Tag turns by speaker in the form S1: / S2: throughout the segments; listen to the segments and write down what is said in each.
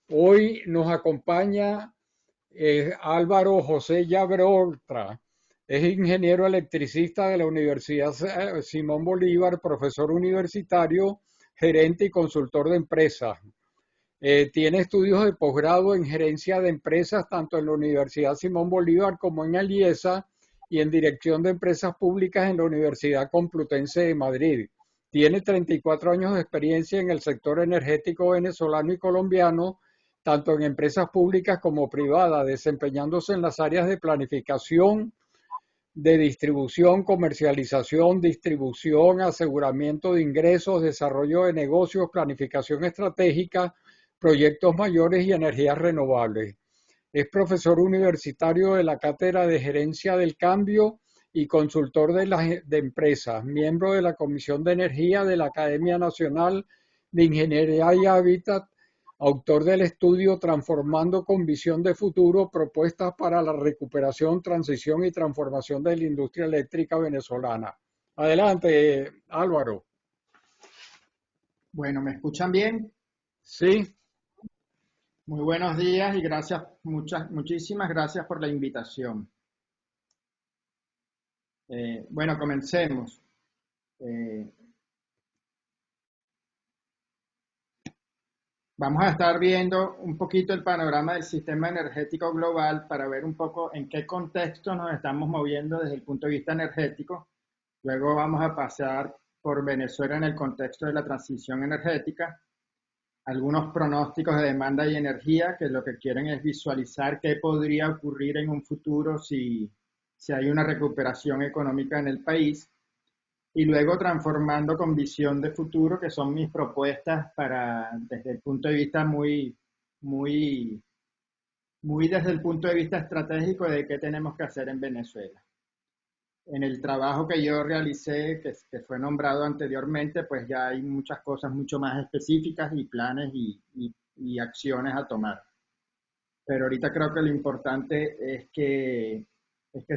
S1: Hoy nos acompaña Álvaro José Llabrortra. Es ingeniero electricista de la Universidad Simón Bolívar, profesor universitario, gerente y consultor de empresas. Tiene estudios de posgrado en gerencia de empresas tanto en la Universidad Simón Bolívar como en Aliesa y en dirección de empresas públicas en la Universidad Complutense de Madrid. Tiene 34 años de experiencia en el sector energético venezolano y colombiano, tanto en empresas públicas como privadas, desempeñándose en las áreas de planificación, de distribución, comercialización, distribución, aseguramiento de ingresos, desarrollo de negocios, planificación estratégica, proyectos mayores y energías renovables. Es profesor universitario de la Cátedra de Gerencia del Cambio y consultor de empresas, miembro de la Comisión de Energía de la Academia Nacional de Ingeniería y Hábitat, autor del estudio Transformando con Visión de Futuro, propuestas para la recuperación, transición y transformación de la industria eléctrica venezolana. Adelante, Álvaro.
S2: Bueno, ¿me escuchan bien?
S1: Sí,
S2: Muy buenos días y gracias, muchísimas gracias por la invitación. Bueno, comencemos. Eh, Vamos a estar viendo un poquito el panorama del sistema energético global para ver un poco en qué contexto nos estamos moviendo desde el punto de vista energético. Luego vamos a pasar por Venezuela en el contexto de la transición energética, algunos pronósticos de demanda y energía que lo que quieren es visualizar qué podría ocurrir en un futuro si hay una recuperación económica en el país, y luego transformando con visión de futuro, que son mis propuestas para, desde el punto de vista muy, muy desde el punto de vista estratégico de qué tenemos que hacer en Venezuela. En el trabajo que yo realicé, que fue nombrado anteriormente, pues ya hay muchas cosas mucho más específicas y planes y acciones a tomar. Pero ahorita creo que lo importante es que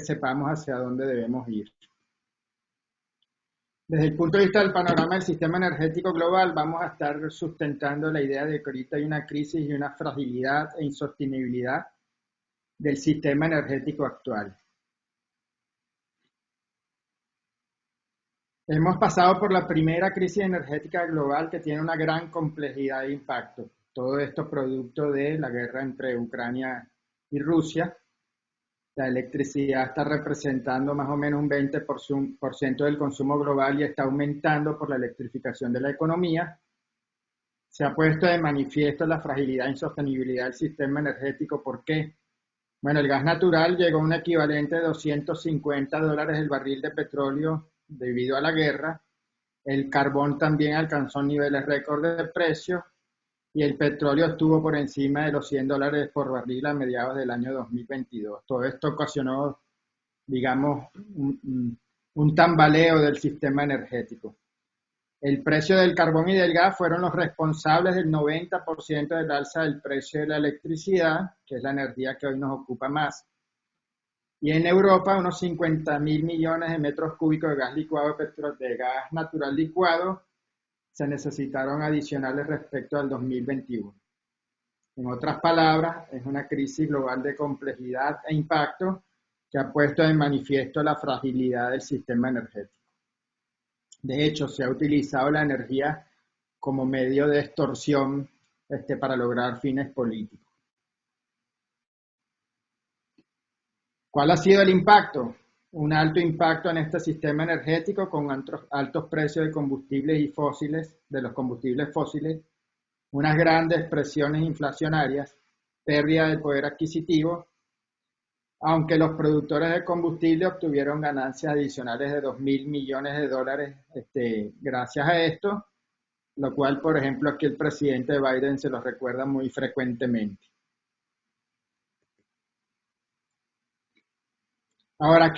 S2: sepamos hacia dónde debemos ir. Desde el punto de vista del panorama del sistema energético global, vamos a estar sustentando la idea de que ahorita hay una crisis y una fragilidad e insostenibilidad del sistema energético actual. Hemos pasado por la primera crisis energética global que tiene una gran complejidad de impacto. Todo esto producto de la guerra entre Ucrania y Rusia. La electricidad está representando más o menos un 20% del consumo global y está aumentando por la electrificación de la economía. Se ha puesto de manifiesto la fragilidad e insostenibilidad del sistema energético. ¿Por qué? Bueno, el gas natural llegó a un equivalente de $250 el barril de petróleo debido a la guerra. El carbón también alcanzó niveles récord de precio y el petróleo estuvo por encima de los $100 por barril a mediados del año 2022. Todo esto ocasionó, digamos, un tambaleo del sistema energético. El precio del carbón y del gas fueron los responsables del 90% del alza del precio de la electricidad, que es la energía que hoy nos ocupa más. Y en Europa, unos 50.000 millones de metros cúbicos de gas licuado, de gas natural licuado, se necesitaron adicionales respecto al 2021. En otras palabras, es una crisis global de complejidad e impacto que ha puesto de manifiesto la fragilidad del sistema energético. De hecho, se ha utilizado la energía como medio de extorsión para lograr fines políticos. ¿Cuál ha sido el impacto? Un alto impacto en este sistema energético con altos precios de combustibles y fósiles, de los combustibles fósiles, unas grandes presiones inflacionarias, pérdida del poder adquisitivo, aunque los productores de combustible obtuvieron ganancias adicionales de $2.000 millones gracias a esto, lo cual, por ejemplo, aquí el presidente Biden se lo recuerda muy frecuentemente. Ahora,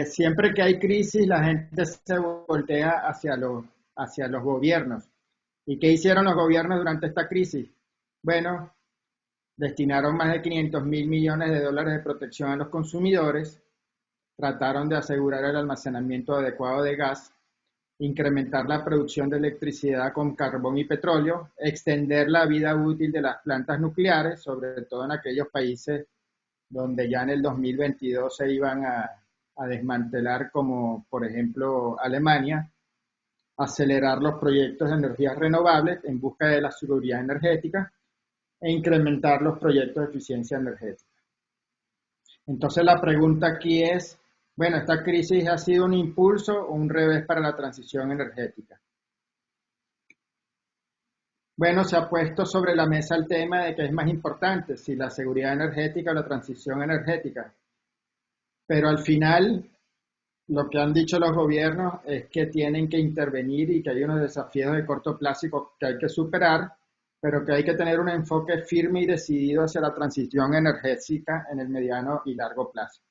S2: siempre que hay crisis, la gente se voltea hacia los gobiernos. ¿Y qué hicieron los gobiernos durante esta crisis? Bueno, destinaron más de $500.000 millones de protección a los consumidores, trataron de asegurar el almacenamiento adecuado de gas, incrementar la producción de electricidad con carbón y petróleo, extender la vida útil de las plantas nucleares, sobre todo en aquellos países donde ya en el 2022 se iban a desmantelar, como por ejemplo Alemania, acelerar los proyectos de energías renovables en busca de la seguridad energética e incrementar los proyectos de eficiencia energética. Entonces la pregunta aquí es, bueno, ¿esta crisis ha sido un impulso o un revés para la transición energética? Bueno, se ha puesto sobre la mesa el tema de que es más importante, si la seguridad energética o la transición energética. Pero al final, lo que han dicho los gobiernos es que tienen que intervenir y que hay unos desafíos de corto plazo que hay que superar, pero que hay que tener un enfoque firme y decidido hacia la transición energética en el mediano y largo plazo.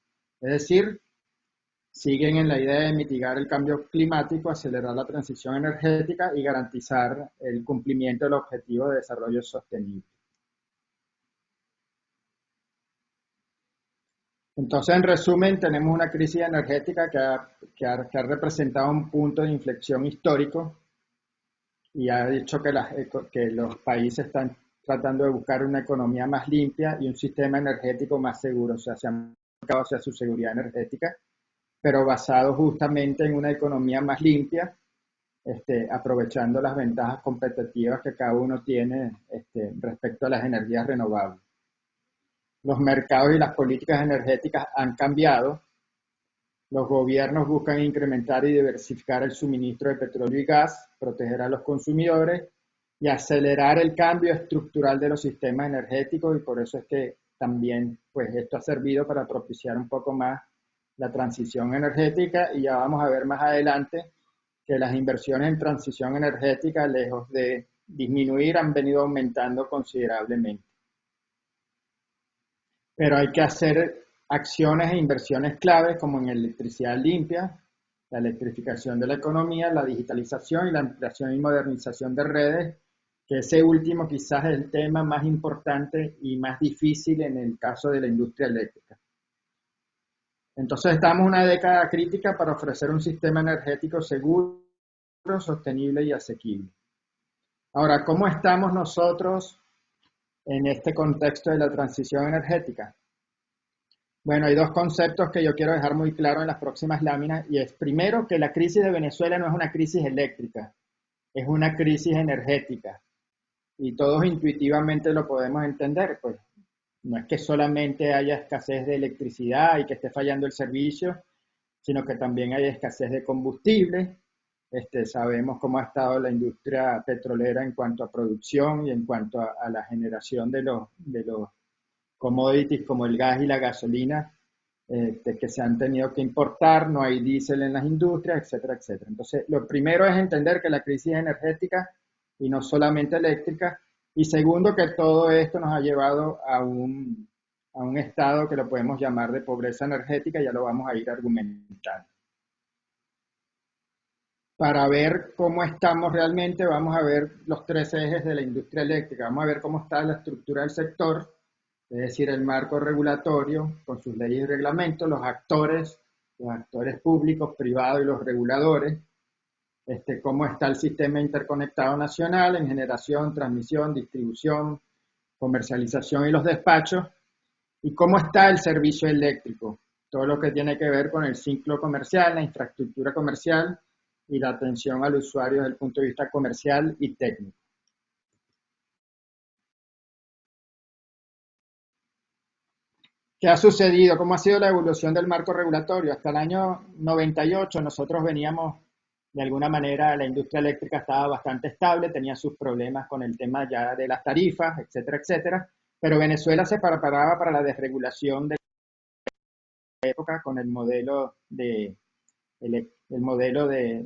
S2: Es decir, siguen en la idea de mitigar el cambio climático, acelerar la transición energética y garantizar el cumplimiento del objetivo de desarrollo sostenible. Entonces, en resumen, tenemos una crisis energética que ha representado un punto de inflexión histórico y ha dicho que los países están tratando de buscar una economía más limpia y un sistema energético más seguro, o sea, se han enfocado hacia su seguridad energética, pero basado justamente en una economía más limpia, aprovechando las ventajas competitivas que cada uno tiene respecto a las energías renovables. Los mercados y las políticas energéticas han cambiado. Los gobiernos buscan incrementar y diversificar el suministro de petróleo y gas, proteger a los consumidores y acelerar el cambio estructural de los sistemas energéticos, y por eso es que también pues, esto ha servido para propiciar un poco más la transición energética, y ya vamos a ver más adelante que las inversiones en transición energética, lejos de disminuir, han venido aumentando considerablemente. Pero hay que hacer acciones e inversiones claves como en electricidad limpia, la electrificación de la economía, la digitalización y la ampliación y modernización de redes, que ese último quizás es el tema más importante y más difícil en el caso de la industria eléctrica. Entonces estamos en una década crítica para ofrecer un sistema energético seguro, sostenible y asequible. Ahora, ¿cómo estamos nosotros en este contexto de la transición energética? Bueno, hay dos conceptos que yo quiero dejar muy claro en las próximas láminas, y es primero que la crisis de Venezuela no es una crisis eléctrica, es una crisis energética, y todos intuitivamente lo podemos entender, pues no es que solamente haya escasez de electricidad y que esté fallando el servicio, sino que también hay escasez de combustible. Sabemos cómo ha estado la industria petrolera en cuanto a producción y en cuanto a la generación de los commodities como el gas y la gasolina, que se han tenido que importar, no hay diésel en las industrias, etcétera, etcétera. Entonces, lo primero es entender que la crisis es energética y no solamente eléctrica, y segundo, que todo esto nos ha llevado a un estado que lo podemos llamar de pobreza energética, ya lo vamos a ir argumentando. Para ver cómo estamos realmente, vamos a ver los tres ejes de la industria eléctrica. Vamos a ver cómo está la estructura del sector, es decir, el marco regulatorio con sus leyes y reglamentos, los actores públicos, privados y los reguladores, cómo está el sistema interconectado nacional en generación, transmisión, distribución, comercialización y los despachos, y cómo está el servicio eléctrico, todo lo que tiene que ver con el ciclo comercial, la infraestructura comercial y la atención al usuario desde el punto de vista comercial y técnico. ¿Qué ha sucedido? ¿Cómo ha sido la evolución del marco regulatorio? Hasta el año 98 nosotros veníamos, de alguna manera, la industria eléctrica estaba bastante estable, tenía sus problemas con el tema ya de las tarifas, etcétera, etcétera, pero Venezuela se preparaba para la desregulación de la época con el modelo de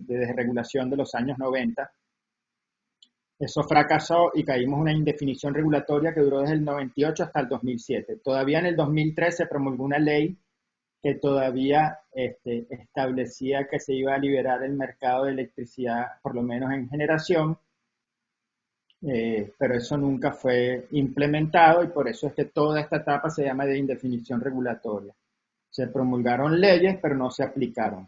S2: desregulación de los años 90. Eso fracasó y caímos en una indefinición regulatoria que duró desde el 98 hasta el 2007. Todavía en el 2003 se promulgó una ley que todavía establecía que se iba a liberar el mercado de electricidad, por lo menos en generación, pero eso nunca fue implementado, y por eso es que toda esta etapa se llama de indefinición regulatoria. Se promulgaron leyes, pero no se aplicaron.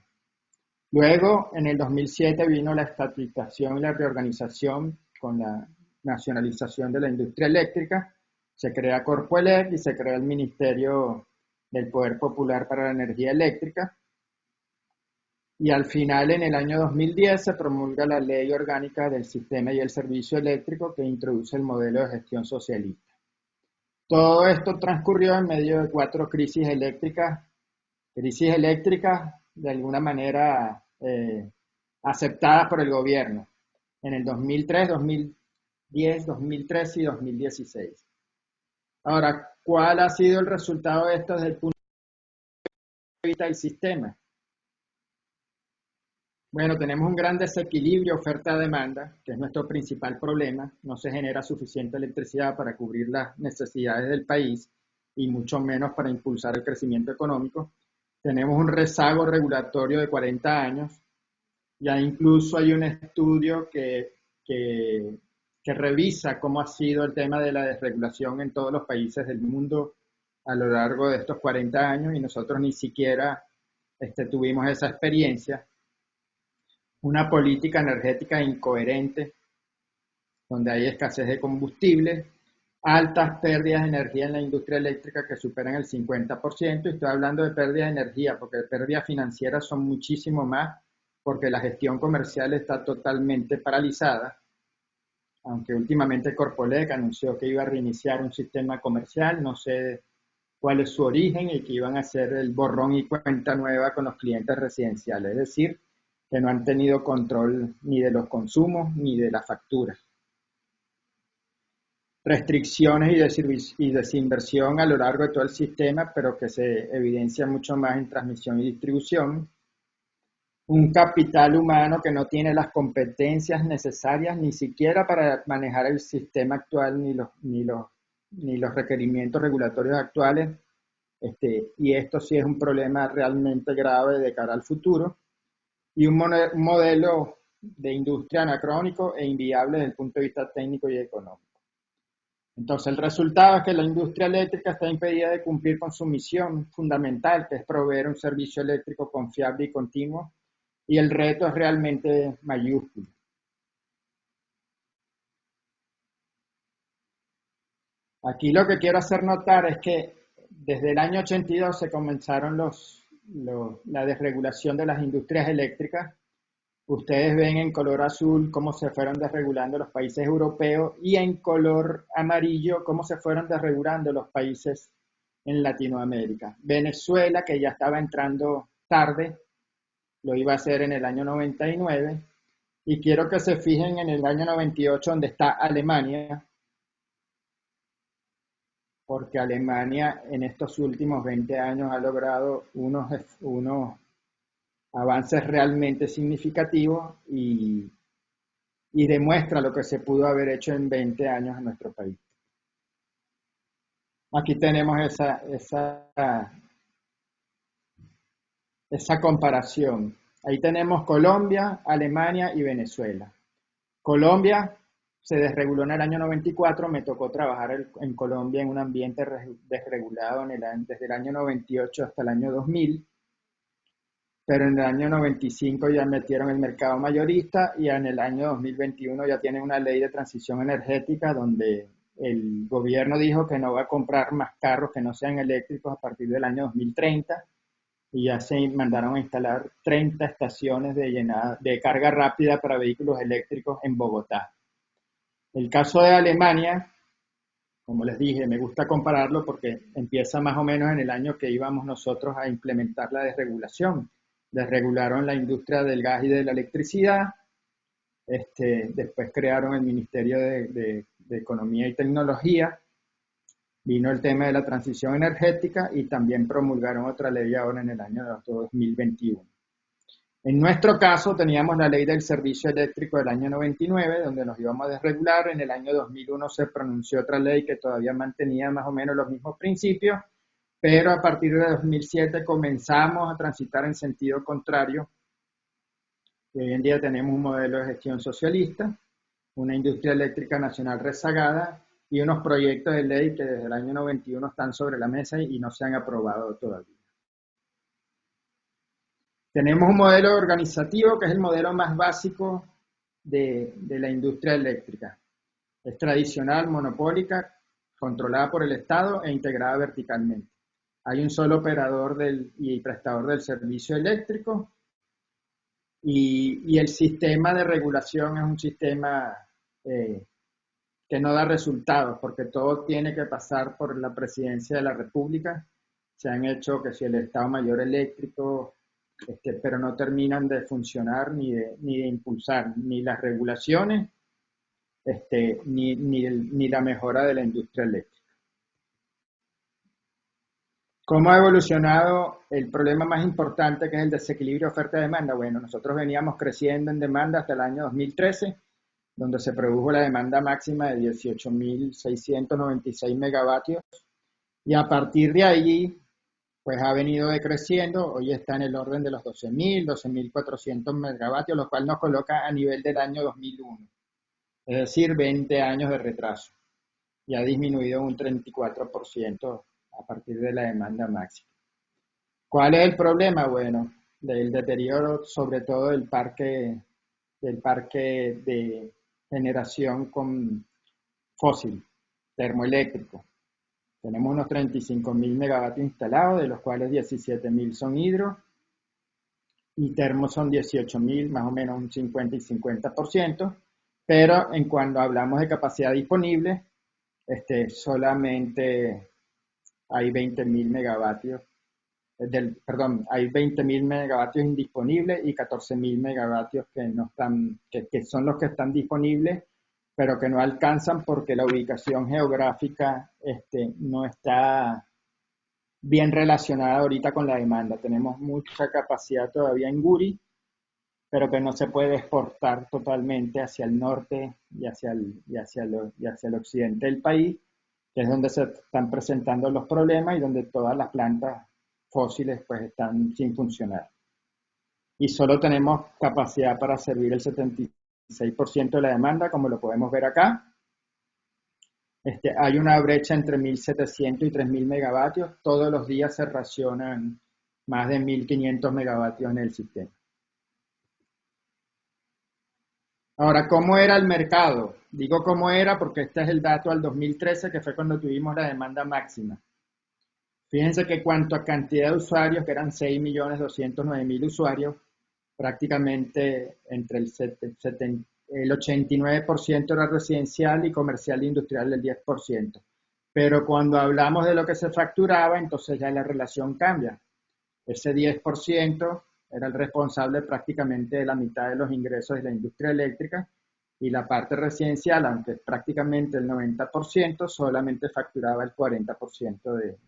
S2: Luego, en el 2007 vino la estatización y la reorganización con la nacionalización de la industria eléctrica. Se crea Corpoelec y se crea el Ministerio del Poder Popular para la Energía Eléctrica. Y al final, en el año 2010, se promulga la Ley Orgánica del Sistema y el Servicio Eléctrico que introduce el modelo de gestión socialista. Todo esto transcurrió en medio de 4 crisis eléctricas de alguna manera aceptadas por el gobierno en el 2003, 2010, 2013 y 2016. Ahora, ¿cuál ha sido el resultado de esto desde el punto de vista del sistema? Bueno, tenemos un gran desequilibrio oferta-demanda, que es nuestro principal problema. No se genera suficiente electricidad para cubrir las necesidades del país y mucho menos para impulsar el crecimiento económico. Tenemos un rezago regulatorio de 40 años. Ya incluso hay un estudio que revisa cómo ha sido el tema de la desregulación en todos los países del mundo a lo largo de estos 40 años y nosotros ni siquiera tuvimos esa experiencia. Una política energética incoherente, donde hay escasez de combustible, altas pérdidas de energía en la industria eléctrica que superan el 50%, y estoy hablando de pérdidas de energía, porque pérdidas financieras son muchísimo más, porque la gestión comercial está totalmente paralizada, aunque últimamente Corpoelec anunció que iba a reiniciar un sistema comercial, no sé cuál es su origen, y que iban a hacer el borrón y cuenta nueva con los clientes residenciales, es decir, que no han tenido control ni de los consumos ni de las facturas. Restricciones y desinversión a lo largo de todo el sistema, pero que se evidencia mucho más en transmisión y distribución. Un capital humano que no tiene las competencias necesarias ni siquiera para manejar el sistema actual ni los requerimientos regulatorios actuales. Y esto sí es un problema realmente grave de cara al futuro. Y un modelo de industria anacrónico e inviable desde el punto de vista técnico y económico. Entonces, el resultado es que la industria eléctrica está impedida de cumplir con su misión fundamental, que es proveer un servicio eléctrico confiable y continuo, y el reto es realmente mayúsculo. Aquí lo que quiero hacer notar es que desde el año 82 se comenzaron la desregulación de las industrias eléctricas. Ustedes ven en color azul cómo se fueron desregulando los países europeos y en color amarillo cómo se fueron desregulando los países en Latinoamérica. Venezuela, que ya estaba entrando tarde, lo iba a hacer en el año 99, y quiero que se fijen en el año 98 donde está Alemania, porque Alemania en estos últimos 20 años ha logrado unos avances realmente significativos y demuestra lo que se pudo haber hecho en 20 años en nuestro país. Aquí tenemos esa comparación. Ahí tenemos Colombia, Alemania y Venezuela. Colombia se desreguló en el año 94, me tocó trabajar en Colombia en un ambiente desregulado desde el año 98 hasta el año 2000, pero en el año 95 ya metieron el mercado mayorista y en el año 2021 ya tienen una ley de transición energética donde el gobierno dijo que no va a comprar más carros que no sean eléctricos a partir del año 2030, y ya se mandaron a instalar 30 estaciones de carga rápida para vehículos eléctricos en Bogotá. El caso de Alemania, como les dije, me gusta compararlo porque empieza más o menos en el año que íbamos nosotros a implementar la desregulación. Desregularon la industria del gas y de la electricidad, después crearon el Ministerio de Economía y Tecnología, vino el tema de la transición energética y también promulgaron otra ley ahora en el año 2021. En nuestro caso teníamos la ley del servicio eléctrico del año 99, donde nos íbamos a desregular. En el año 2001 se pronunció otra ley que todavía mantenía más o menos los mismos principios, pero a partir de 2007 comenzamos a transitar en sentido contrario. Hoy en día tenemos un modelo de gestión socialista, una industria eléctrica nacional rezagada y unos proyectos de ley que desde el año 91 están sobre la mesa y no se han aprobado todavía. Tenemos un modelo organizativo que es el modelo más básico de la industria eléctrica. Es tradicional, monopólica, controlada por el Estado e integrada verticalmente. Hay un solo operador y prestador del servicio eléctrico y el sistema de regulación es un sistema que no da resultados porque todo tiene que pasar por la Presidencia de la República. Se han hecho que si el Estado Mayor Eléctrico, pero no terminan de funcionar ni de impulsar ni las regulaciones ni la mejora de la industria eléctrica. ¿Cómo ha evolucionado el problema más importante que es el desequilibrio oferta-demanda? Bueno, nosotros veníamos creciendo en demanda hasta el año 2013, donde se produjo la demanda máxima de 18.696 megavatios y a partir de allí pues ha venido decreciendo, hoy está en el orden de los 12.000, 12.400 megavatios, lo cual nos coloca a nivel del año 2001, es decir, 20 años de retraso y ha disminuido un 34% a partir de la demanda máxima. ¿Cuál es el problema? Bueno, del deterioro sobre todo del parque de generación con fósil, termoeléctrico. Tenemos unos 35.000 megavatios instalados, de los cuales 17.000 son hidro y termos son 18.000, más o menos un 50 y 50%, pero en cuando hablamos de capacidad disponible, solamente hay 20.000 megavatios, hay 20.000 megavatios indisponibles y 14.000 megavatios que no están, que son los que están disponibles, pero que no alcanzan porque la ubicación geográfica no está bien relacionada ahorita con la demanda. Tenemos mucha capacidad todavía en Guri, pero que no se puede exportar totalmente hacia el norte y hacia el occidente del país, que es donde se están presentando los problemas y donde todas las plantas fósiles pues están sin funcionar. Y solo tenemos capacidad para servir el 76% de la demanda, como lo podemos ver acá. Hay una brecha entre 1.700 y 3.000 megavatios. Todos los días se racionan más de 1.500 megavatios en el sistema. Ahora, ¿cómo era el mercado? Digo cómo era porque este es el dato al 2013, que fue cuando tuvimos la demanda máxima. Fíjense que cuanto a cantidad de usuarios, que eran 6.209.000 usuarios, prácticamente entre el 89% era residencial y comercial e industrial el 10%. Pero cuando hablamos de lo que se facturaba, entonces ya la relación cambia. Ese 10% era el responsable prácticamente de la mitad de los ingresos de la industria eléctrica y la parte residencial, aunque prácticamente el 90%, solamente facturaba el 40% de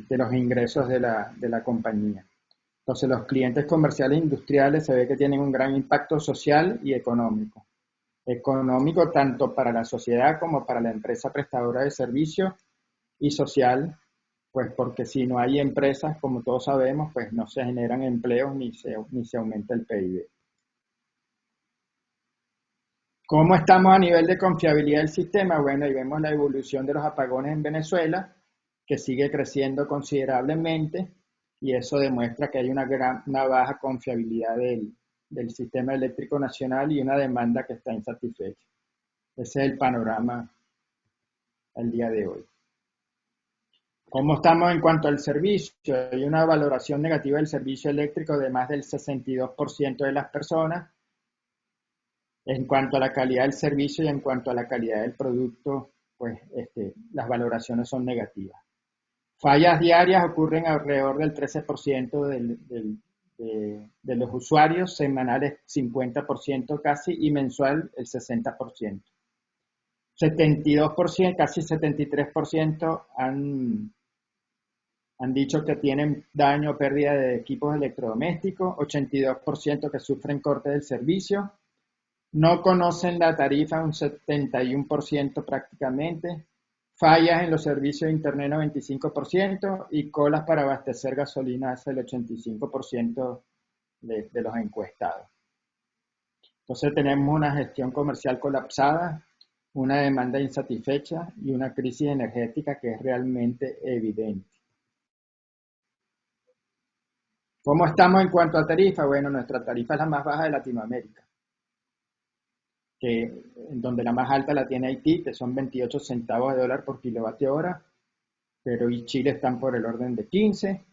S2: los ingresos de la compañía. Entonces los clientes comerciales e industriales se ve que tienen un gran impacto social y económico. Económico tanto para la sociedad como para la empresa prestadora de servicios y social, pues porque si no hay empresas, como todos sabemos, pues no se generan empleos ni se aumenta el PIB. ¿Cómo estamos a nivel de confiabilidad del sistema? Bueno, ahí vemos la evolución de los apagones en Venezuela, que sigue creciendo considerablemente, y eso demuestra que hay una baja confiabilidad del sistema eléctrico nacional y una demanda que está insatisfecha. Ese es el panorama al día de hoy. ¿Cómo estamos en cuanto al servicio? Hay una valoración negativa del servicio eléctrico de más del 62% de las personas. En cuanto a la calidad del servicio y en cuanto a la calidad del producto, pues las valoraciones son negativas. Fallas diarias ocurren alrededor del 13% de los usuarios, semanales 50% casi y mensual el 60%. 72%, casi 73% han dicho que tienen daño o pérdida de equipos electrodomésticos, 82% que sufren corte del servicio, no conocen la tarifa un 71% prácticamente, fallas en los servicios de internet 95% y colas para abastecer gasolina es el 85% de los encuestados. Entonces tenemos una gestión comercial colapsada, una demanda insatisfecha y una crisis energética que es realmente evidente. ¿Cómo estamos en cuanto a tarifa? Bueno, nuestra tarifa es la más baja de Latinoamérica, en donde la más alta la tiene Haití, que son 28 centavos de dólar por kilovatio hora. Perú y Chile están por el orden de 15,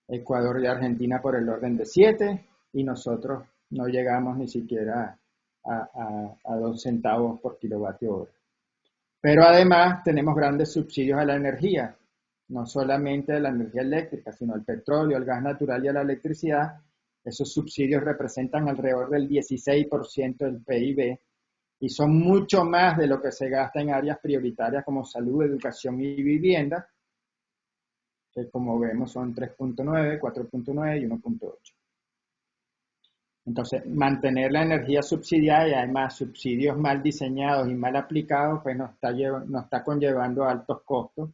S2: Ecuador y Argentina por el orden de 7, y nosotros no llegamos ni siquiera a 2 centavos por kilovatio hora. Pero además tenemos grandes subsidios a la energía, no solamente a la energía eléctrica, sino al petróleo, al gas natural y a la electricidad. Esos subsidios representan alrededor del 16% del PIB y son mucho más de lo que se gasta en áreas prioritarias como salud, educación y vivienda, que como vemos son 3.9, 4.9 y 1.8. Entonces, mantener la energía subsidiada y además subsidios mal diseñados y mal aplicados, pues nos está conllevando a altos costos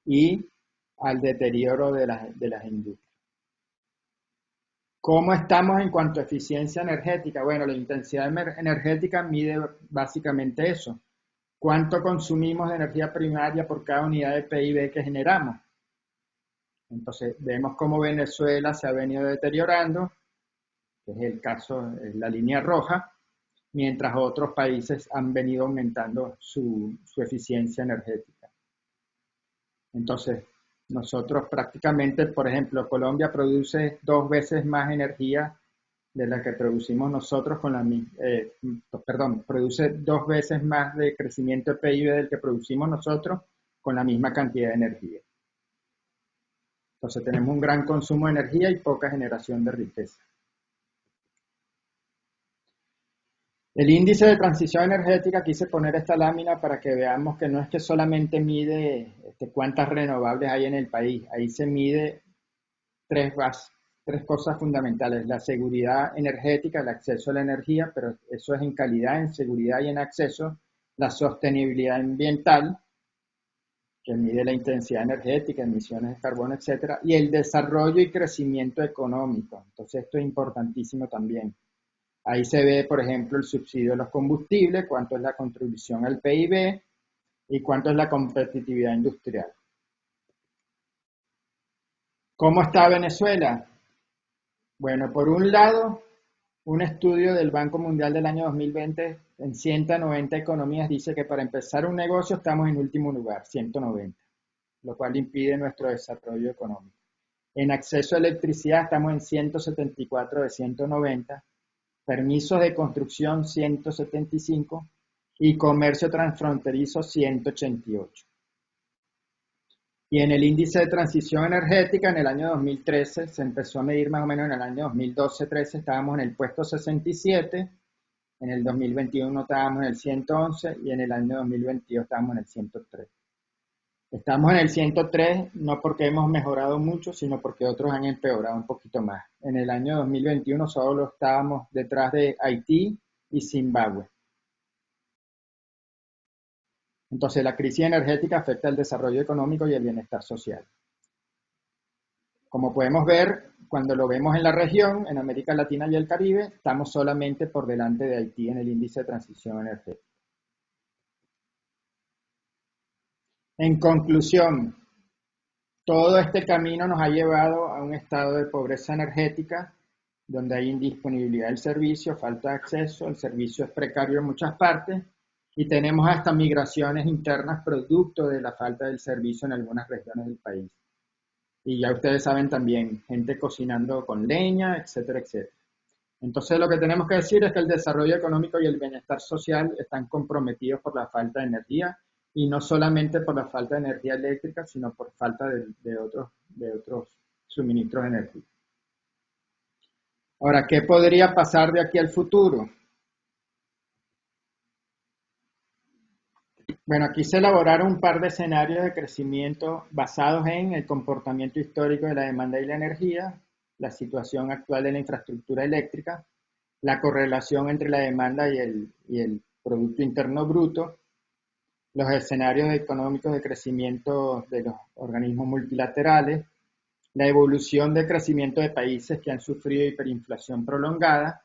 S2: y al deterioro de las industrias. ¿Cómo estamos en cuanto a eficiencia energética? Bueno, la intensidad energética mide básicamente eso. ¿Cuánto consumimos de energía primaria por cada unidad de PIB que generamos? Entonces, vemos cómo Venezuela se ha venido deteriorando, que es el caso, es la línea roja, mientras otros países han venido aumentando su eficiencia energética. Entonces, nosotros prácticamente, por ejemplo, Colombia produce 2 veces más energía de la que producimos nosotros produce 2 veces más de crecimiento de PIB del que producimos nosotros con la misma cantidad de energía. Entonces tenemos un gran consumo de energía y poca generación de riqueza. El índice de transición energética, quise poner esta lámina para que veamos que no es que solamente mide cuántas renovables hay en el país, ahí se mide tres cosas fundamentales: la seguridad energética, el acceso a la energía, pero eso es en calidad, en seguridad y en acceso; la sostenibilidad ambiental, que mide la intensidad energética, emisiones de carbono, etcétera; y el desarrollo y crecimiento económico. Entonces esto es importantísimo también. Ahí se ve, por ejemplo, el subsidio de los combustibles, cuánto es la contribución al PIB y cuánto es la competitividad industrial. ¿Cómo está Venezuela? Bueno, por un lado, un estudio del Banco Mundial del año 2020 en 190 economías dice que para empezar un negocio estamos en último lugar, 190, lo cual impide nuestro desarrollo económico. En acceso a electricidad estamos en 174 de 190, permisos de construcción 175 y comercio transfronterizo 188. Y en el índice de transición energética en el año 2013 se empezó a medir más o menos en el año 2012-13, estábamos en el puesto 67, en el 2021 estábamos en el 111 y en el año 2022 estábamos en el 103. Estamos en el 103 no porque hemos mejorado mucho, sino porque otros han empeorado un poquito más. En el año 2021 solo estábamos detrás de Haití y Zimbabue. Entonces la crisis energética afecta el desarrollo económico y el bienestar social. Como podemos ver, cuando lo vemos en la región, en América Latina y el Caribe, estamos solamente por delante de Haití en el índice de transición energética. En conclusión, todo este camino nos ha llevado a un estado de pobreza energética, donde hay indisponibilidad del servicio, falta de acceso, el servicio es precario en muchas partes, y tenemos hasta migraciones internas producto de la falta del servicio en algunas regiones del país. Y ya ustedes saben también, gente cocinando con leña, etcétera, etcétera. Entonces lo que tenemos que decir es que el desarrollo económico y el bienestar social están comprometidos por la falta de energía, y no solamente por la falta de energía eléctrica, sino por falta de otros suministros de energía. Ahora, ¿qué podría pasar de aquí al futuro? Bueno, aquí se elaboraron un par de escenarios de crecimiento basados en el comportamiento histórico de la demanda y la energía, la situación actual de la infraestructura eléctrica, la correlación entre la demanda y el Producto Interno Bruto, los escenarios económicos de crecimiento de los organismos multilaterales, la evolución de crecimiento de países que han sufrido hiperinflación prolongada,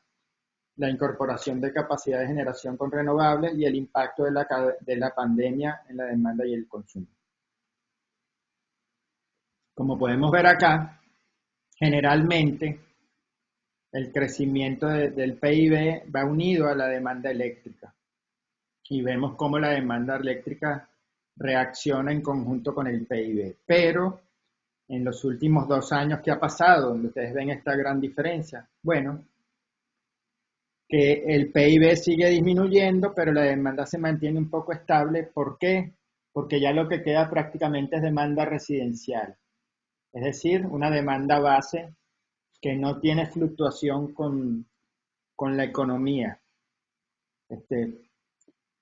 S2: la incorporación de capacidad de generación con renovables y el impacto de la pandemia en la demanda y el consumo. Como podemos ver acá, generalmente el crecimiento del PIB va unido a la demanda eléctrica y vemos cómo la demanda eléctrica reacciona en conjunto con el PIB. Pero en los últimos 2 años, ¿qué ha pasado? Donde ustedes ven esta gran diferencia. Bueno, que el PIB sigue disminuyendo, pero la demanda se mantiene un poco estable. ¿Por qué? Porque ya lo que queda prácticamente es demanda residencial. Es decir, una demanda base que no tiene fluctuación con la economía.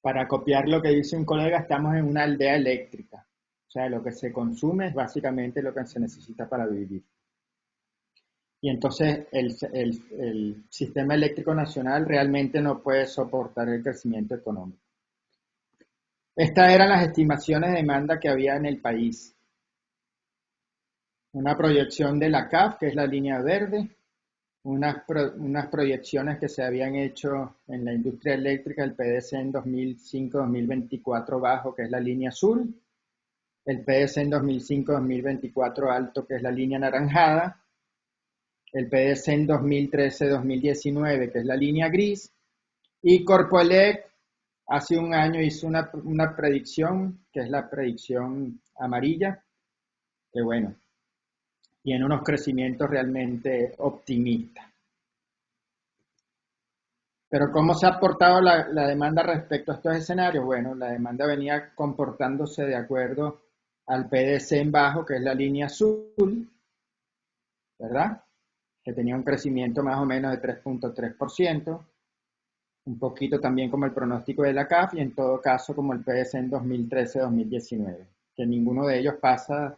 S2: Para copiar lo que dice un colega, estamos en una aldea eléctrica. O sea, lo que se consume es básicamente lo que se necesita para vivir. Y entonces el sistema eléctrico nacional realmente no puede soportar el crecimiento económico. Estas eran las estimaciones de demanda que había en el país. Una proyección de la CAF, que es la línea verde, unas proyecciones que se habían hecho en la industria eléctrica, el PDC en 2005-2024 bajo, que es la línea azul, el PDC en 2005-2024 alto, que es la línea anaranjada, el PDC en 2013-2019, que es la línea gris, y Corpoelec hace un año hizo una predicción, que es la predicción amarilla, que bueno, tiene unos crecimientos realmente optimistas. Pero ¿cómo se ha portado la demanda respecto a estos escenarios? Bueno, la demanda venía comportándose de acuerdo al PDC en bajo, que es la línea azul, ¿verdad? Que tenía un crecimiento más o menos de 3.3%, un poquito también como el pronóstico de la CAF y en todo caso como el PDC en 2013-2019, que ninguno de ellos pasa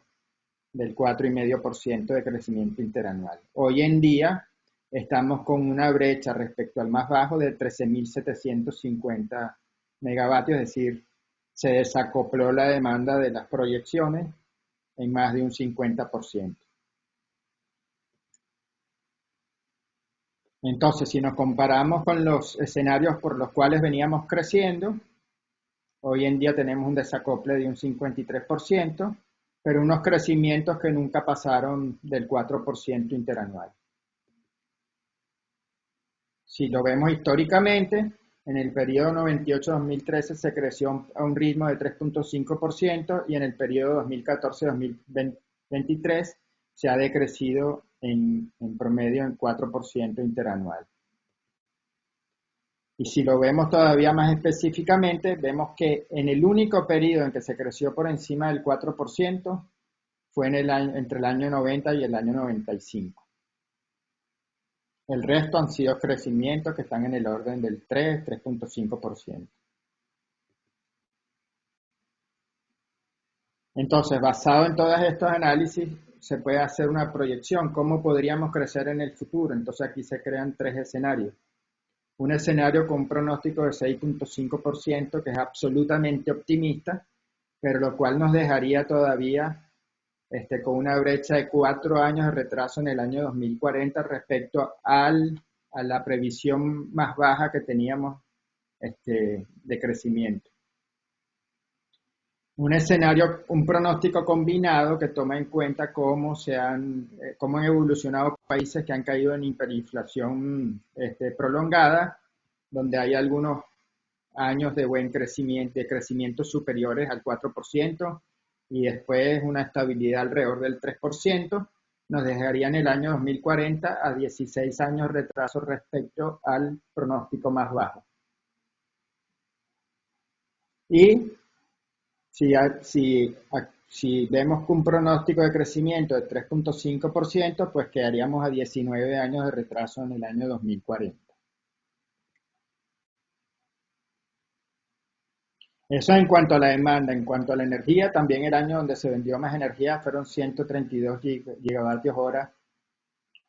S2: del 4,5% de crecimiento interanual. Hoy en día estamos con una brecha respecto al más bajo de 13.750 megavatios, es decir, se desacopló la demanda de las proyecciones en más de un 50%. Entonces, si nos comparamos con los escenarios por los cuales veníamos creciendo, hoy en día tenemos un desacople de un 53%, pero unos crecimientos que nunca pasaron del 4% interanual. Si lo vemos históricamente, en el periodo 98-2013 se creció a un ritmo de 3.5% y en el periodo 2014-2023 se ha decrecido en promedio en 4% interanual. Y si lo vemos todavía más específicamente, vemos que en el único periodo en que se creció por encima del 4% fue entre el año 90 y el año 95. El resto han sido crecimientos que están en el orden del 3.5%. Entonces, basado en todos estos análisis, se puede hacer una proyección. ¿Cómo podríamos crecer en el futuro? Entonces, aquí se crean 3 escenarios. Un escenario con un pronóstico de 6.5%, que es absolutamente optimista, pero lo cual nos dejaría todavía con una brecha de 4 años de retraso en el año 2040 respecto a la previsión más baja que teníamos de crecimiento. Un escenario, un pronóstico combinado que toma en cuenta cómo han evolucionado países que han caído en hiperinflación prolongada, donde hay algunos años de buen crecimiento, de crecimientos superiores al 4%, y después una estabilidad alrededor del 3%, nos dejaría en el año 2040 a 16 años de retraso respecto al pronóstico más bajo. Y si vemos que un pronóstico de crecimiento de 3.5%, pues quedaríamos a 19 años de retraso en el año 2040. Eso en cuanto a la demanda. En cuanto a la energía, también el año donde se vendió más energía fueron 132 gigavatios hora,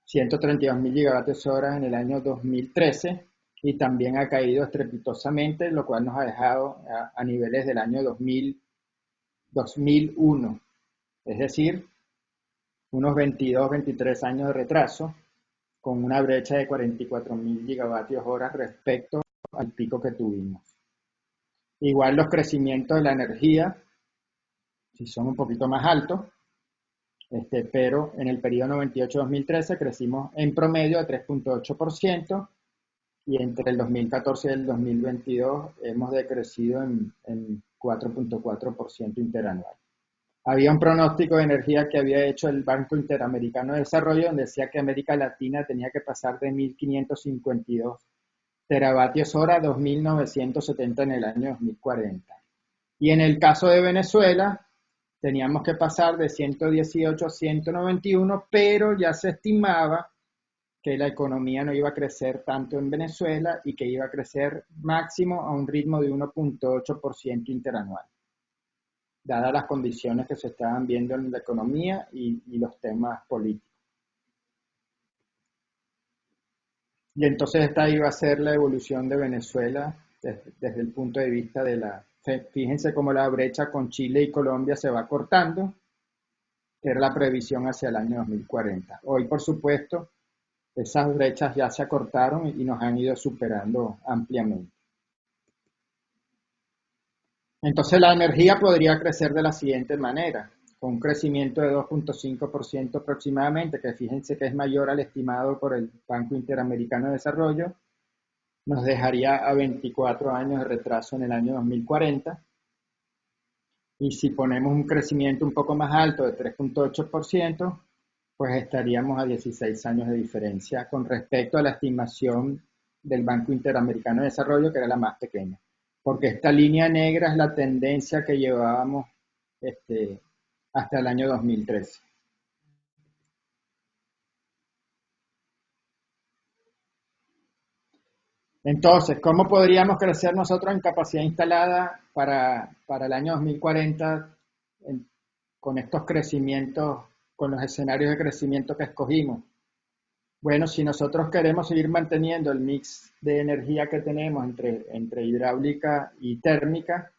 S2: 132.000 gigavatios hora en el año 2013 y también ha caído estrepitosamente, lo cual nos ha dejado a niveles del año 2001, es decir, unos 22, 23 años de retraso, con una brecha de 44.000 gigavatios hora respecto al pico que tuvimos. Igual los crecimientos de la energía, si son un poquito más altos, pero en el periodo 98-2013 crecimos en promedio a 3,8%, y entre el 2014 y el 2022 hemos decrecido en 4,4% interanual. Había un pronóstico de energía que había hecho el Banco Interamericano de Desarrollo, donde decía que América Latina tenía que pasar de 1.552 teravatios hora a 2.970 en el año 2040. Y en el caso de Venezuela, teníamos que pasar de 118 a 191, pero ya se estimaba que la economía no iba a crecer tanto en Venezuela y que iba a crecer máximo a un ritmo de 1,8% interanual, dadas las condiciones que se estaban viendo en la economía y los temas políticos. Y entonces esta iba a ser la evolución de Venezuela desde el punto de vista de la... Fíjense cómo la brecha con Chile y Colombia se va cortando, que era la previsión hacia el año 2040. Hoy, por supuesto, esas brechas ya se acortaron y nos han ido superando ampliamente. Entonces la energía podría crecer de la siguiente manera, con un crecimiento de 2,5% aproximadamente, que fíjense que es mayor al estimado por el Banco Interamericano de Desarrollo, nos dejaría a 24 años de retraso en el año 2040. Y si ponemos un crecimiento un poco más alto de 3,8%, pues estaríamos a 16 años de diferencia con respecto a la estimación del Banco Interamericano de Desarrollo, que era la más pequeña. Porque esta línea negra es la tendencia que llevábamos hasta el año 2013. Entonces, ¿cómo podríamos crecer nosotros en capacidad instalada para el año 2040 con estos crecimientos, con los escenarios de crecimiento que escogimos? Bueno, si nosotros queremos seguir manteniendo el mix de energía que tenemos entre hidráulica y térmica,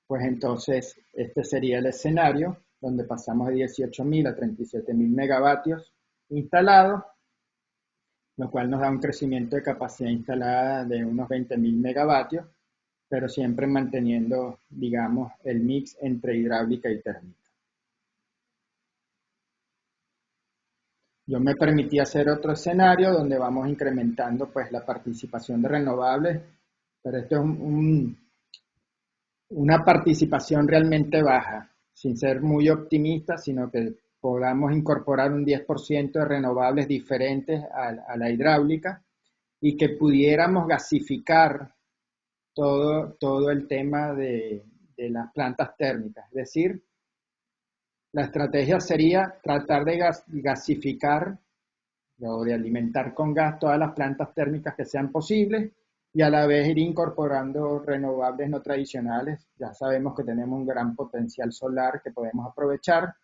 S2: pues entonces este sería el escenario donde pasamos de 18.000 a 37.000 megavatios instalados, lo cual nos da un crecimiento de capacidad instalada de unos 20.000 megavatios, pero siempre manteniendo, digamos, el mix entre hidráulica y térmica. Yo me permití hacer otro escenario donde vamos incrementando pues la participación de renovables, pero esto es una participación realmente baja, sin ser muy optimista, sino que podamos incorporar un 10% de renovables diferentes a la hidráulica y que pudiéramos gasificar todo el tema de las plantas térmicas. Es decir, la estrategia sería tratar de gasificar o de alimentar con gas todas las plantas térmicas que sean posibles y a la vez ir incorporando renovables no tradicionales. Ya sabemos que tenemos un gran potencial solar que podemos aprovechar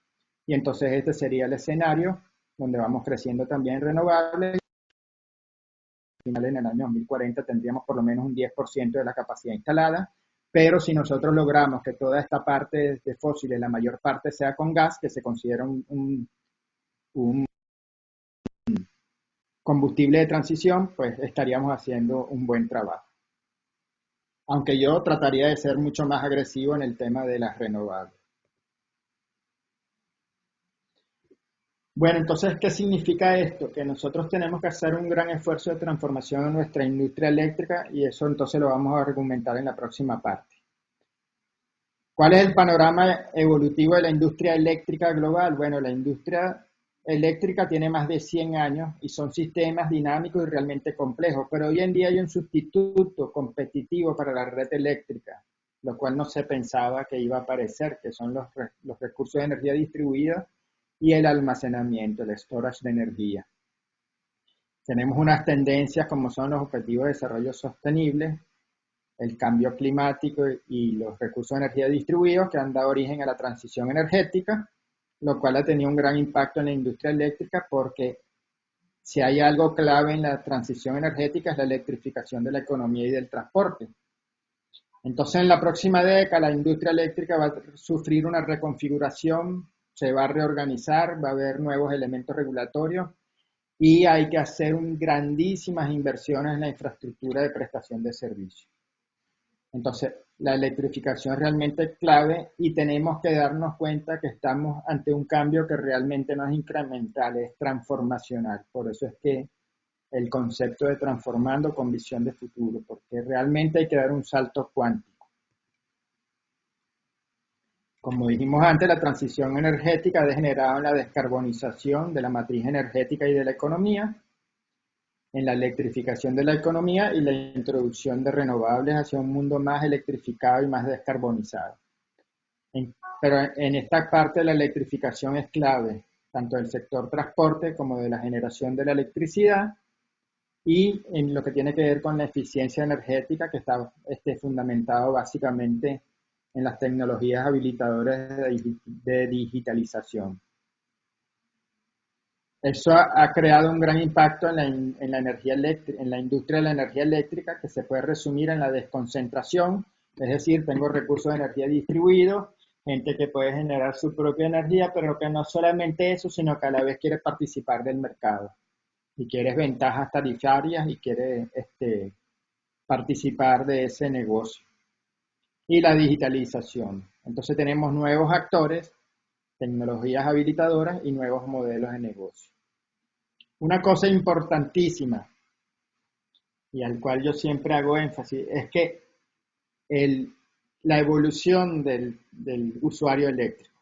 S2: y entonces este sería el escenario donde vamos creciendo también renovables. Al final, en el año 2040 tendríamos por lo menos un 10% de la capacidad instalada, pero si nosotros logramos que toda esta parte de fósiles, la mayor parte sea con gas, que se considera un combustible de transición, pues estaríamos haciendo un buen trabajo. Aunque yo trataría de ser mucho más agresivo en el tema de las renovables. Bueno, entonces, ¿qué significa esto? Que nosotros tenemos que hacer un gran esfuerzo de transformación en nuestra industria eléctrica y eso entonces lo vamos a argumentar en la próxima parte. ¿Cuál es el panorama evolutivo de la industria eléctrica global? Bueno, la industria eléctrica tiene más de 100 años y son sistemas dinámicos y realmente complejos, pero hoy en día hay un sustituto competitivo para la red eléctrica, lo cual no se pensaba que iba a aparecer, que son los recursos de energía distribuida y el almacenamiento, el storage de energía. Tenemos unas tendencias como son los objetivos de desarrollo sostenible, el cambio climático y los recursos de energía distribuidos que han dado origen a la transición energética, lo cual ha tenido un gran impacto en la industria eléctrica porque si hay algo clave en la transición energética es la electrificación de la economía y del transporte. Entonces, en la próxima década, la industria eléctrica va a sufrir una reconfiguración, se va a reorganizar, va a haber nuevos elementos regulatorios y hay que hacer grandísimas inversiones en la infraestructura de prestación de servicios. Entonces, la electrificación es realmente clave y tenemos que darnos cuenta que estamos ante un cambio que realmente no es incremental, es transformacional. Por eso es que el concepto de transformando con visión de futuro, porque realmente hay que dar un salto cuántico. Como dijimos antes, la transición energética ha degenerado en la descarbonización de la matriz energética y de la economía, en la electrificación de la economía y la introducción de renovables hacia un mundo más electrificado y más descarbonizado. Pero en esta parte la electrificación es clave, tanto del sector transporte como de la generación de la electricidad y en lo que tiene que ver con la eficiencia energética, que está fundamentado básicamente en las tecnologías habilitadoras de digitalización. Eso ha creado un gran impacto en la energía eléctrica, en la industria de la energía eléctrica, que se puede resumir en la desconcentración, es decir, tengo recursos de energía distribuidos, gente que puede generar su propia energía, pero que no solamente eso, sino que a la vez quiere participar del mercado y quiere ventajas tarifarias y quiere participar de ese negocio. Y la digitalización. Entonces tenemos nuevos actores, tecnologías habilitadoras y nuevos modelos de negocio. Una cosa importantísima y al cual yo siempre hago énfasis es que la evolución del usuario eléctrico.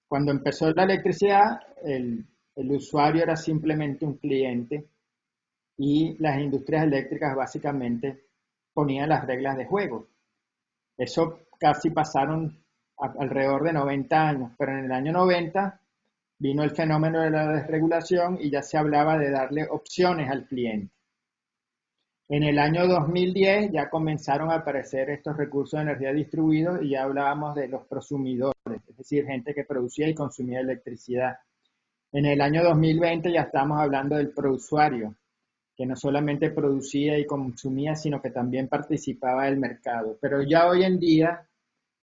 S2: Cuando empezó la electricidad, el usuario era simplemente un cliente y las industrias eléctricas básicamente ponían las reglas de juego. Eso casi pasaron alrededor de 90 años, pero en el año 90 vino el fenómeno de la desregulación y ya se hablaba de darle opciones al cliente. En el año 2010 ya comenzaron a aparecer estos recursos de energía distribuidos y ya hablábamos de los prosumidores, es decir, gente que producía y consumía electricidad. En el año 2020 ya estamos hablando del prousuario, que no solamente producía y consumía, sino que también participaba del mercado. Pero ya hoy en día,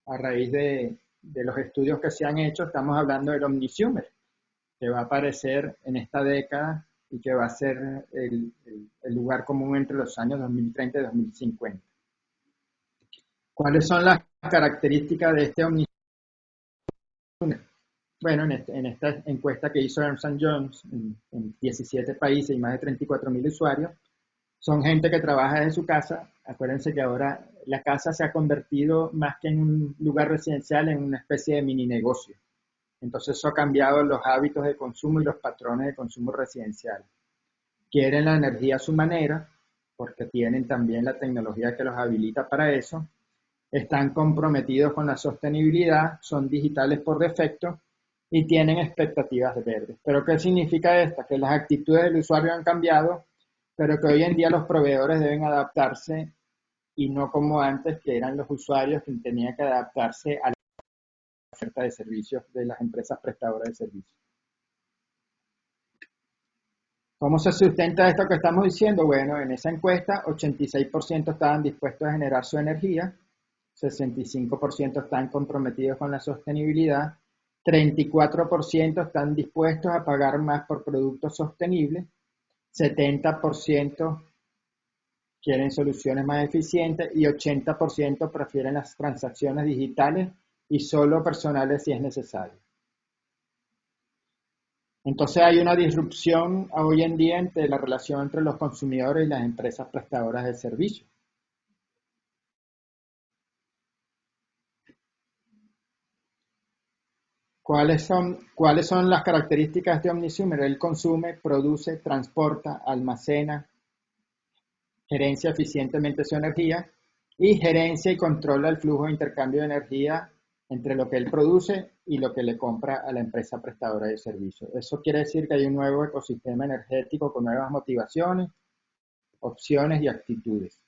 S2: a raíz de los estudios que se han hecho, estamos hablando del omnisumer, que va a aparecer en esta década y que va a ser el lugar común entre los años 2030 y 2050. ¿Cuáles son las características de este omnisumer? Bueno, en esta encuesta que hizo Ernst Young en 17 países y más de 34.000 usuarios, son gente que trabaja desde su casa. Acuérdense que ahora la casa se ha convertido más que en un lugar residencial en una especie de mini negocio. Entonces eso ha cambiado los hábitos de consumo y los patrones de consumo residencial. Quieren la energía a su manera, porque tienen también la tecnología que los habilita para eso. Están comprometidos con la sostenibilidad, son digitales por defecto y tienen expectativas verdes. ¿Pero qué significa esto? Que las actitudes del usuario han cambiado, pero que hoy en día los proveedores deben adaptarse y no como antes, que eran los usuarios que tenían que adaptarse a la oferta de servicios de las empresas prestadoras de servicios. ¿Cómo se sustenta esto que estamos diciendo? Bueno, en esa encuesta, 86% estaban dispuestos a generar su energía, 65% están comprometidos con la sostenibilidad, 34% están dispuestos a pagar más por productos sostenibles, 70% quieren soluciones más eficientes y 80% prefieren las transacciones digitales y solo personales si es necesario. Entonces hay una disrupción hoy en día entre la relación entre los consumidores y las empresas prestadoras de servicios. ¿Cuáles son las características de OmniSumer? Él consume, produce, transporta, almacena, gerencia eficientemente su energía y gerencia y controla el flujo de intercambio de energía entre lo que él produce y lo que le compra a la empresa prestadora de servicios. Eso quiere decir que hay un nuevo ecosistema energético con nuevas motivaciones, opciones y actitudes.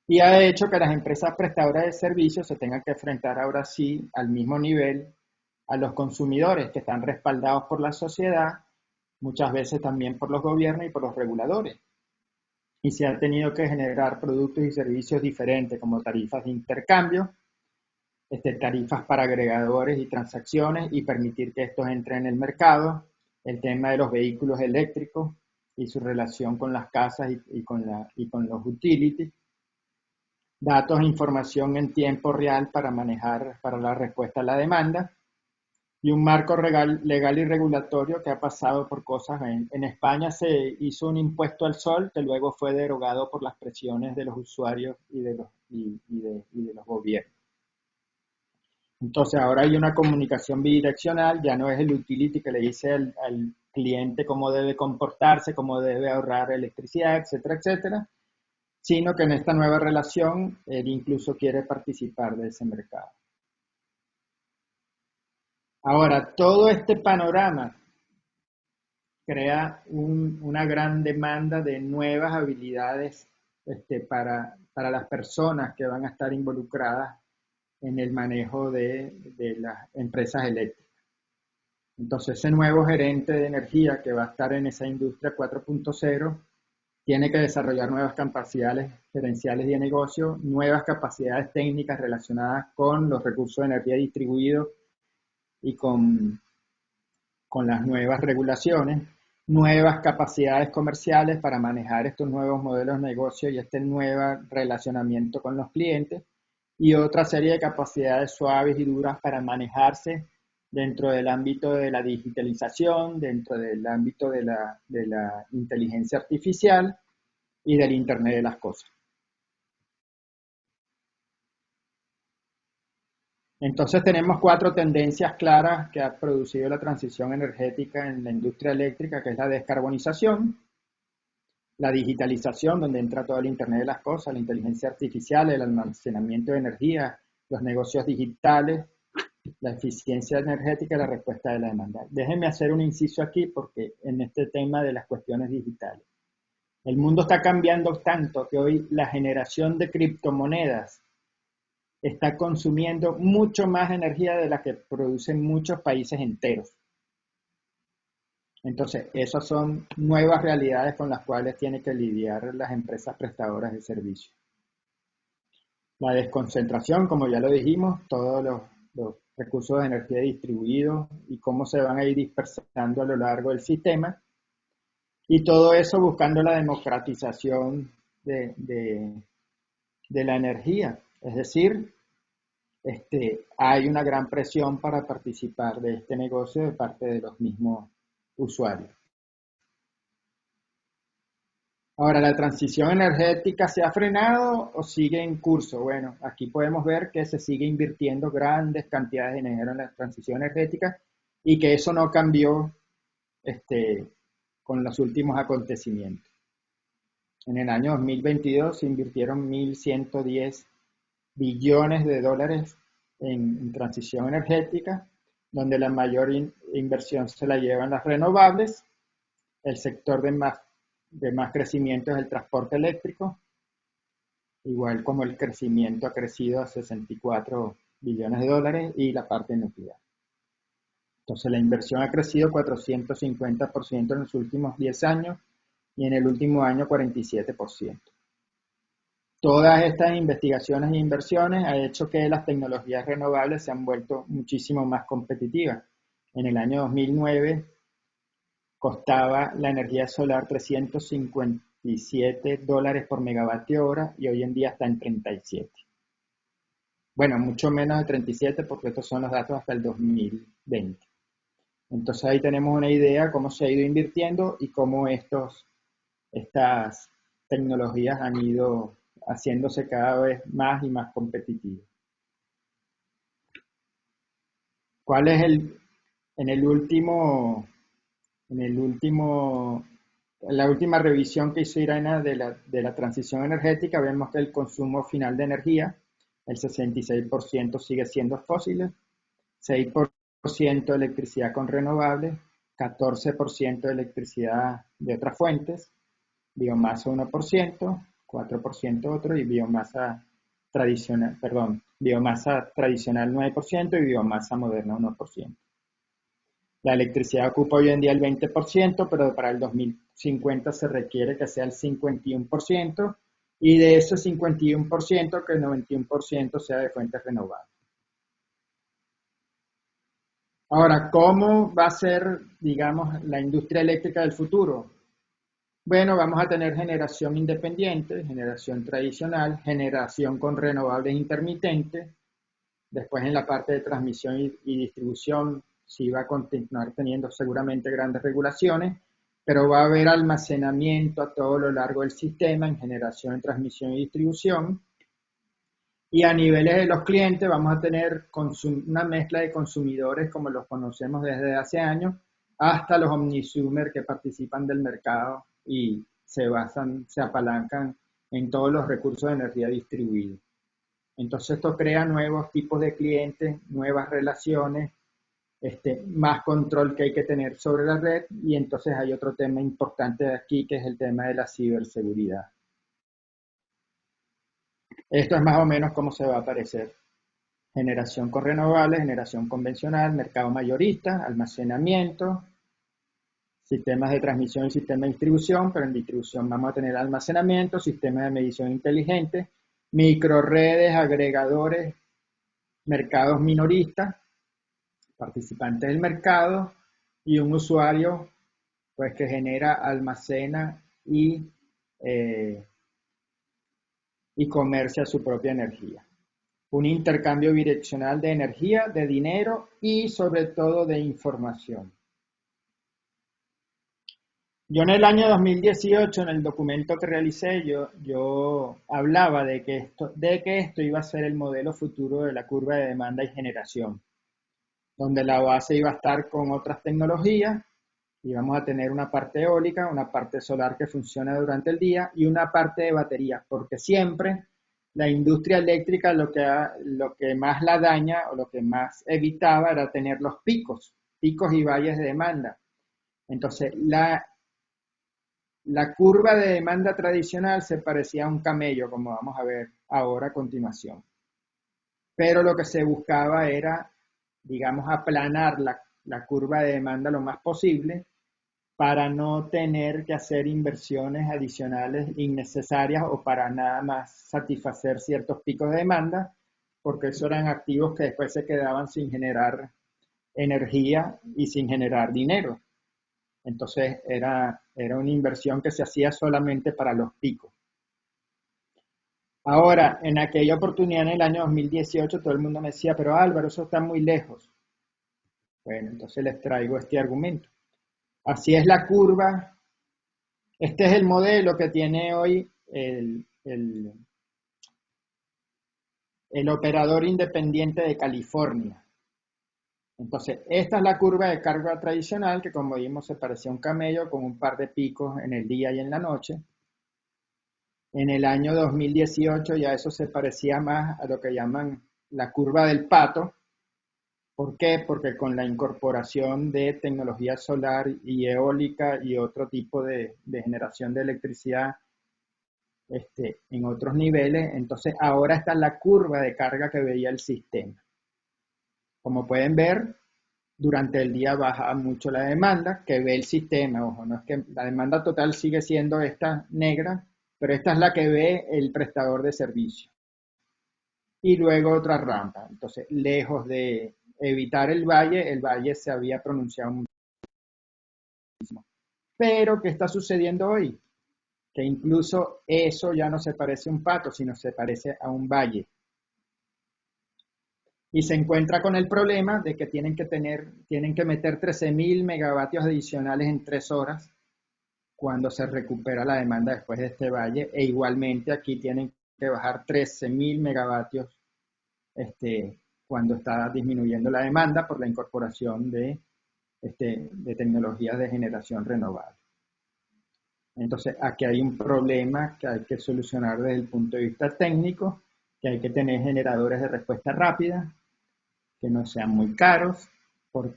S2: Y ha hecho que las empresas prestadoras de servicios se tengan que enfrentar ahora sí al mismo nivel a los consumidores que están respaldados por la sociedad, muchas veces también por los gobiernos y por los reguladores. Y se ha tenido que generar productos y servicios diferentes como tarifas de intercambio, tarifas para agregadores y transacciones y permitir que estos entren en el mercado, el tema de los vehículos eléctricos y su relación con las casas y con los utilities, datos e información en tiempo real para la respuesta a la demanda, y un marco legal y regulatorio que ha pasado por cosas. En España se hizo un impuesto al sol que luego fue derogado por las presiones de los usuarios y de los gobiernos. Entonces ahora hay una comunicación bidireccional, ya no es el utility que le dice al cliente cómo debe comportarse, cómo debe ahorrar electricidad, etcétera, etcétera, sino que en esta nueva relación él incluso quiere participar de ese mercado. Ahora, todo este panorama crea una gran demanda de nuevas habilidades para las personas que van a estar involucradas en el manejo de las empresas eléctricas. Entonces, ese nuevo gerente de energía que va a estar en esa industria 4.0 tiene que desarrollar nuevas capacidades gerenciales y de negocio, nuevas capacidades técnicas relacionadas con los recursos de energía distribuidos y con las nuevas regulaciones, nuevas capacidades comerciales para manejar estos nuevos modelos de negocio y este nuevo relacionamiento con los clientes, y otra serie de capacidades suaves y duras para manejarse dentro del ámbito de la digitalización, dentro del ámbito de la inteligencia artificial y del Internet de las cosas. Entonces tenemos 4 tendencias claras que ha producido la transición energética en la industria eléctrica, que es la descarbonización, la digitalización, donde entra todo el Internet de las cosas, la inteligencia artificial, el almacenamiento de energía, los negocios digitales, la eficiencia energética y la respuesta de la demanda. Déjenme hacer un inciso aquí porque en este tema de las cuestiones digitales. El mundo está cambiando tanto que hoy la generación de criptomonedas está consumiendo mucho más energía de la que producen muchos países enteros. Entonces, esas son nuevas realidades con las cuales tienen que lidiar las empresas prestadoras de servicios. La desconcentración, como ya lo dijimos, todos los recursos de energía distribuidos y cómo se van a ir dispersando a lo largo del sistema. Y todo eso buscando la democratización de la energía. Es decir, hay una gran presión para participar de este negocio de parte de los mismos usuarios. Ahora, ¿la transición energética se ha frenado o sigue en curso? Bueno, aquí podemos ver que se sigue invirtiendo grandes cantidades de dinero en la transición energética y que eso no cambió con los últimos acontecimientos. En el año 2022 se invirtieron 1.110 billones de dólares en transición energética, donde la mayor inversión se la llevan las renovables, el sector de más crecimiento es el transporte eléctrico, igual como el crecimiento ha crecido a 64 billones de dólares, y la parte nuclear. Entonces la inversión ha crecido 450% en los últimos 10 años y en el último año 47%. Todas estas investigaciones e inversiones han hecho que las tecnologías renovables se han vuelto muchísimo más competitivas. En el año 2009 costaba la energía solar $357 por megavatio hora y hoy en día está en 37. Bueno, mucho menos de 37 porque estos son los datos hasta el 2020. Entonces ahí tenemos una idea de cómo se ha ido invirtiendo y cómo estas tecnologías han ido haciéndose cada vez más y más competitivas. ¿Cuál es la última revisión que hizo IRENA de la transición energética? Vemos que el consumo final de energía, el 66% sigue siendo fósiles, 6% de electricidad con renovables, 14% de electricidad de otras fuentes, biomasa 1%, 4% otro, y biomasa tradicional 9% y biomasa moderna 1%. La electricidad ocupa hoy en día el 20%, pero para el 2050 se requiere que sea el 51%, y de ese 51% que el 91% sea de fuentes renovables. Ahora, ¿cómo va a ser, digamos, la industria eléctrica del futuro? Bueno, vamos a tener generación independiente, generación tradicional, generación con renovables intermitentes. Después en la parte de transmisión y distribución sí va a continuar teniendo seguramente grandes regulaciones, pero va a haber almacenamiento a todo lo largo del sistema en generación, transmisión y distribución. Y a niveles de los clientes vamos a tener una mezcla de consumidores como los conocemos desde hace años, hasta los omnisumer que participan del mercado y se apalancan en todos los recursos de energía distribuidos. Entonces esto crea nuevos tipos de clientes, nuevas relaciones, más control que hay que tener sobre la red, y entonces hay otro tema importante de aquí que es el tema de la ciberseguridad. Esto es más o menos cómo se va a aparecer. Generación con renovables, generación convencional, mercado mayorista, almacenamiento, sistemas de transmisión y sistema de distribución, pero en distribución vamos a tener almacenamiento, sistemas de medición inteligente, microredes, agregadores, mercados minoristas, participantes del mercado y un usuario pues que genera, almacena y comercia su propia energía. Un intercambio bidireccional de energía, de dinero y sobre todo de información. Yo en el año 2018, en el documento que realicé, yo hablaba de que esto iba a ser el modelo futuro de la curva de demanda y generación, donde la base iba a estar con otras tecnologías y vamos a tener una parte eólica, una parte solar que funciona durante el día y una parte de baterías, porque siempre la industria eléctrica lo que más la daña o lo que más evitaba era tener los picos y valles de demanda. Entonces, la curva de demanda tradicional se parecía a un camello, como vamos a ver ahora a continuación. Pero lo que se buscaba era, digamos, aplanar la curva de demanda lo más posible para no tener que hacer inversiones adicionales innecesarias o para nada más satisfacer ciertos picos de demanda, porque esos eran activos que después se quedaban sin generar energía y sin generar dinero. Entonces era una inversión que se hacía solamente para los picos. Ahora, en aquella oportunidad, en el año 2018, todo el mundo me decía, pero Álvaro, eso está muy lejos. Bueno, entonces les traigo este argumento. Así es la curva. Este es el modelo que tiene hoy el operador independiente de California. Entonces, esta es la curva de carga tradicional que, como vimos, se parecía a un camello con un par de picos en el día y en la noche. En el año 2018 ya eso se parecía más a lo que llaman la curva del pato. ¿Por qué? Porque con la incorporación de tecnología solar y eólica y otro tipo de generación de electricidad en otros niveles, entonces ahora está la curva de carga que veía el sistema. Como pueden ver, durante el día baja mucho la demanda que ve el sistema. Ojo, no es que la demanda total sigue siendo esta negra, pero esta es la que ve el prestador de servicio. Y luego otra rampa. Entonces, lejos de evitar el valle se había pronunciado muchísimo. Pero, ¿qué está sucediendo hoy? Que incluso eso ya no se parece a un pato, sino se parece a un valle. Y se encuentra con el problema de que tienen que meter 13.000 megavatios adicionales en 3 horas cuando se recupera la demanda después de este valle, e igualmente aquí tienen que bajar 13.000 megavatios cuando está disminuyendo la demanda por la incorporación de tecnologías de generación renovable. Entonces, aquí hay un problema que hay que solucionar desde el punto de vista técnico, que hay que tener generadores de respuesta rápida, que no sean muy caros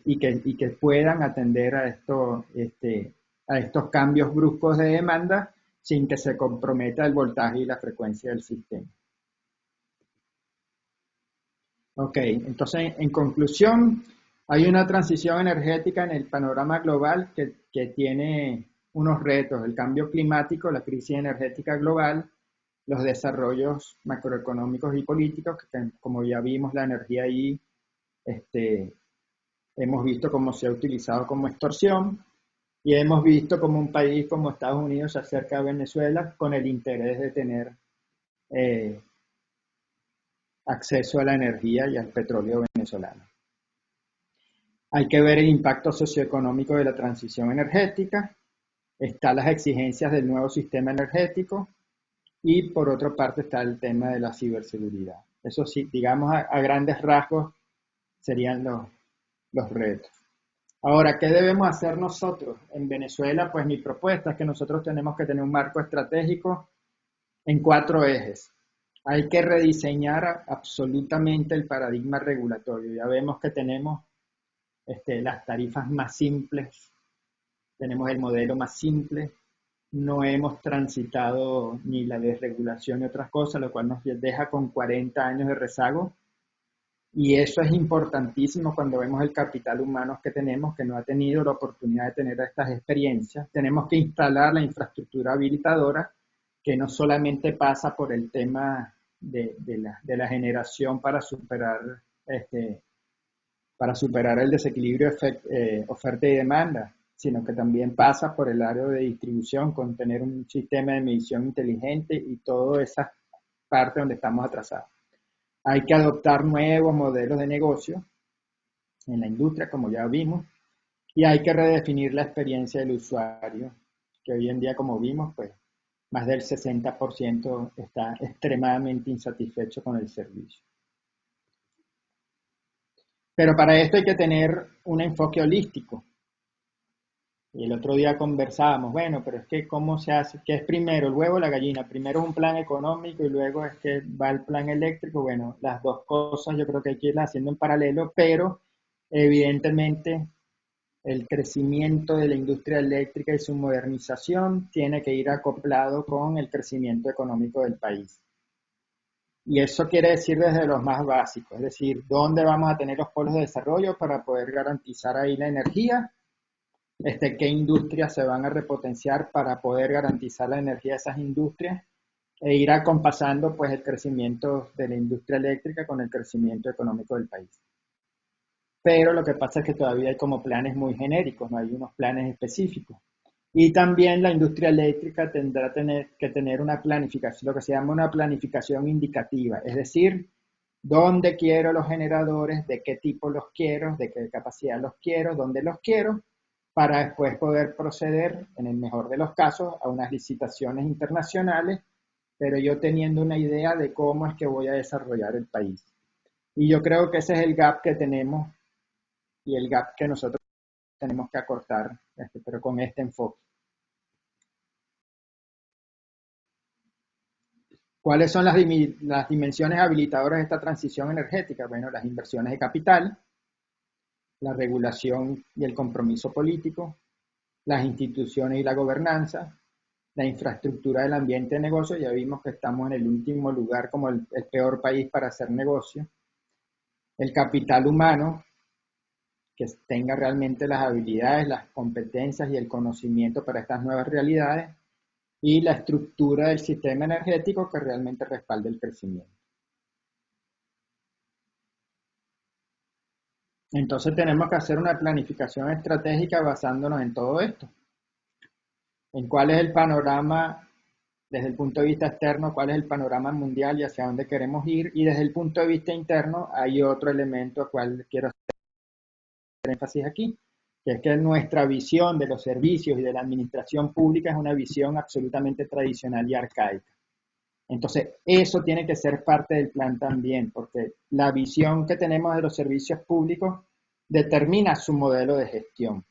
S2: y que puedan atender a estos cambios bruscos de demanda sin que se comprometa el voltaje y la frecuencia del sistema. Ok, entonces en conclusión, hay una transición energética en el panorama global que tiene unos retos: el cambio climático, la crisis energética global, los desarrollos macroeconómicos y políticos, que como ya vimos la energía ahí, hemos visto cómo se ha utilizado como extorsión, Y hemos visto como un país como Estados Unidos se acerca a Venezuela con el interés de tener eh, acceso a la energía y al petróleo venezolano. Hay que ver el impacto socioeconómico de la transición energética, están las exigencias del nuevo sistema energético y por otra parte está el tema de la ciberseguridad. Eso sí, digamos a grandes rasgos serían los retos. Ahora, ¿qué debemos hacer nosotros? En Venezuela, pues mi propuesta es que nosotros tenemos que tener un marco estratégico en 4 ejes. Hay que rediseñar absolutamente el paradigma regulatorio. Ya vemos que tenemos las tarifas más simples, tenemos el modelo más simple, no hemos transitado ni la desregulación ni otras cosas, lo cual nos deja con 40 años de rezago. Y eso es importantísimo cuando vemos el capital humano que tenemos, que no ha tenido la oportunidad de tener estas experiencias. Tenemos que instalar la infraestructura habilitadora, que no solamente pasa por el tema de la generación para superar el desequilibrio oferta y demanda, sino que también pasa por el área de distribución, con tener un sistema de medición inteligente y toda esa parte donde estamos atrasados. Hay que adoptar nuevos modelos de negocio en la industria, como ya vimos, y hay que redefinir la experiencia del usuario, que hoy en día, como vimos, pues más del 60% está extremadamente insatisfecho con el servicio. Pero para esto hay que tener un enfoque holístico. Y el otro día conversábamos, bueno, pero es que ¿cómo se hace? ¿Qué es primero, el huevo o la gallina? Primero es un plan económico y luego es que va el plan eléctrico. Bueno, las dos cosas yo creo que hay que irlas haciendo en paralelo, pero evidentemente el crecimiento de la industria eléctrica y su modernización tiene que ir acoplado con el crecimiento económico del país. Y eso quiere decir desde los más básicos, es decir, dónde vamos a tener los polos de desarrollo para poder garantizar ahí la energía, qué industrias se van a repotenciar para poder garantizar la energía de esas industrias e ir acompasando pues el crecimiento de la industria eléctrica con el crecimiento económico del país. Pero lo que pasa es que todavía hay como planes muy genéricos, no hay unos planes específicos. Y también la industria eléctrica tendrá que tener una planificación, lo que se llama una planificación indicativa, es decir, dónde quiero los generadores, de qué tipo los quiero, de qué capacidad los quiero, dónde los quiero, para después poder proceder, en el mejor de los casos, a unas licitaciones internacionales, pero yo teniendo una idea de cómo es que voy a desarrollar el país. Y yo creo que ese es el gap que tenemos y el gap que nosotros tenemos que acortar, pero con este enfoque. ¿Cuáles son las dimensiones habilitadoras de esta transición energética? Bueno, las inversiones de capital, la regulación y el compromiso político, las instituciones y la gobernanza, la infraestructura del ambiente de negocio. Ya vimos que estamos en el último lugar como el peor país para hacer negocio. El capital humano, que tenga realmente las habilidades, las competencias y el conocimiento para estas nuevas realidades, y la estructura del sistema energético que realmente respalde el crecimiento. Entonces tenemos que hacer una planificación estratégica basándonos en todo esto. En cuál es el panorama desde el punto de vista externo, cuál es el panorama mundial y hacia dónde queremos ir. Y desde el punto de vista interno hay otro elemento al cual quiero hacer énfasis aquí, que es que nuestra visión de los servicios y de la administración pública es una visión absolutamente tradicional y arcaica. Entonces, eso tiene que ser parte del plan también, porque la visión que tenemos de los servicios públicos determina su modelo de gestión.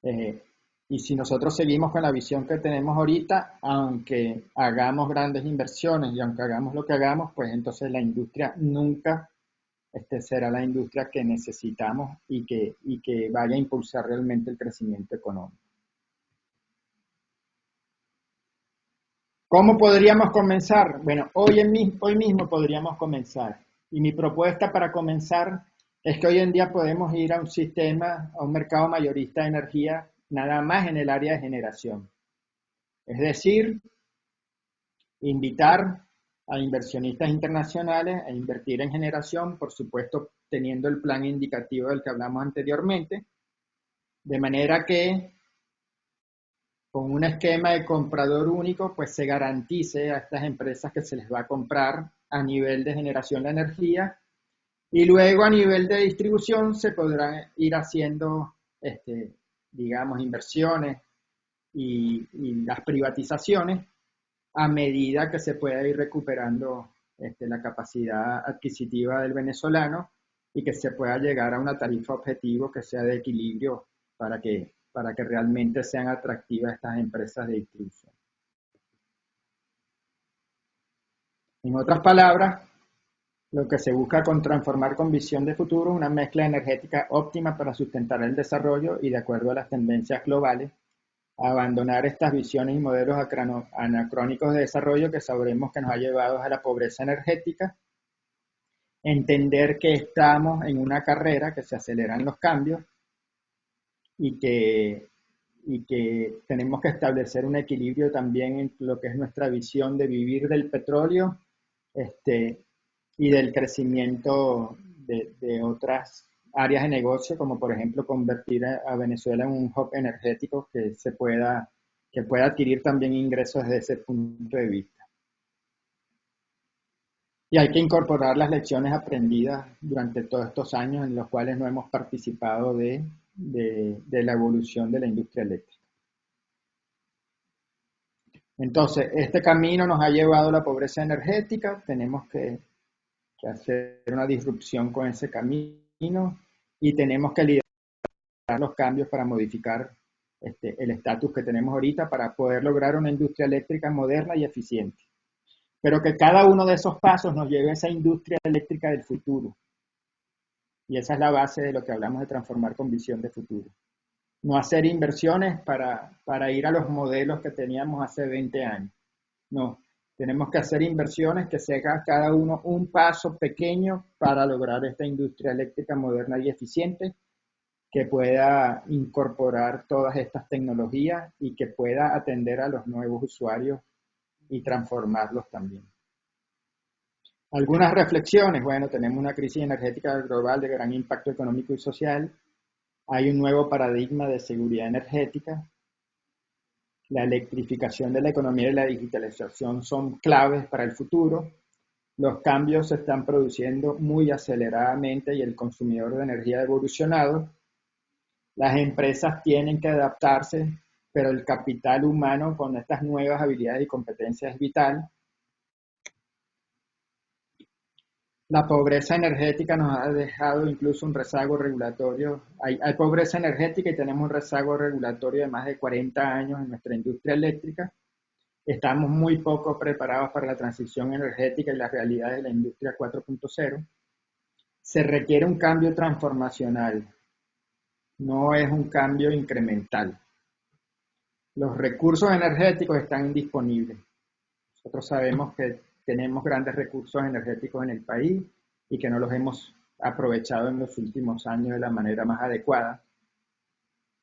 S2: Y si nosotros seguimos con la visión que tenemos ahorita, aunque hagamos grandes inversiones y aunque hagamos lo que hagamos, pues entonces la industria nunca será la industria que necesitamos y que vaya a impulsar realmente el crecimiento económico. ¿Cómo podríamos comenzar? Bueno, hoy mismo podríamos comenzar. Y mi propuesta para comenzar es que hoy en día podemos ir a un sistema, a un mercado mayorista de energía, nada más en el área de generación. Es decir, invitar a inversionistas internacionales a invertir en generación, por supuesto teniendo el plan indicativo del que hablamos anteriormente, De manera que con un esquema de comprador único, pues se garantice a estas empresas que se les va a comprar a nivel de generación de energía y luego a nivel de distribución se podrán ir haciendo, digamos, inversiones y las privatizaciones a medida que se pueda ir recuperando la capacidad adquisitiva del venezolano y que se pueda llegar a una tarifa objetivo que sea de equilibrio para que realmente sean atractivas estas empresas de distribución. En otras palabras, lo que se busca con transformar con visión de futuro es una mezcla energética óptima para sustentar el desarrollo y de acuerdo a las tendencias globales, abandonar estas visiones y modelos anacrónicos de desarrollo que sabremos que nos ha llevado a la pobreza energética, entender que estamos en una carrera, que se aceleran los cambios y que tenemos que establecer un equilibrio también en lo que es nuestra visión de vivir del petróleo y del crecimiento de otras áreas de negocio, como por ejemplo convertir a Venezuela en un hub energético que pueda adquirir también ingresos desde ese punto de vista. Y hay que incorporar las lecciones aprendidas durante todos estos años en los cuales no hemos participado de la evolución de la industria eléctrica. Entonces, este camino nos ha llevado a la pobreza energética, tenemos que hacer una disrupción con ese camino y tenemos que liderar los cambios para modificar el estatus que tenemos ahorita para poder lograr una industria eléctrica moderna y eficiente. Pero que cada uno de esos pasos nos lleve a esa industria eléctrica del futuro. Y esa es la base de lo que hablamos de transformar con visión de futuro. No hacer inversiones para ir a los modelos que teníamos hace 20 años. No, tenemos que hacer inversiones que se haga cada uno un paso pequeño para lograr esta industria eléctrica moderna y eficiente que pueda incorporar todas estas tecnologías y que pueda atender a los nuevos usuarios y transformarlos también. Algunas reflexiones. Bueno, tenemos una crisis energética global de gran impacto económico y social. Hay un nuevo paradigma de seguridad energética. La electrificación de la economía y la digitalización son claves para el futuro. Los cambios se están produciendo muy aceleradamente y el consumidor de energía ha evolucionado. Las empresas tienen que adaptarse, pero el capital humano con estas nuevas habilidades y competencias es vital. La pobreza energética nos ha dejado incluso un rezago regulatorio. Hay pobreza energética y tenemos un rezago regulatorio de más de 40 años en nuestra industria eléctrica. Estamos muy poco preparados para la transición energética y las realidades de la industria 4.0. Se requiere un cambio transformacional, no es un cambio incremental. Los recursos energéticos están disponibles. Nosotros sabemos que tenemos grandes recursos energéticos en el país y que no los hemos aprovechado en los últimos años de la manera más adecuada.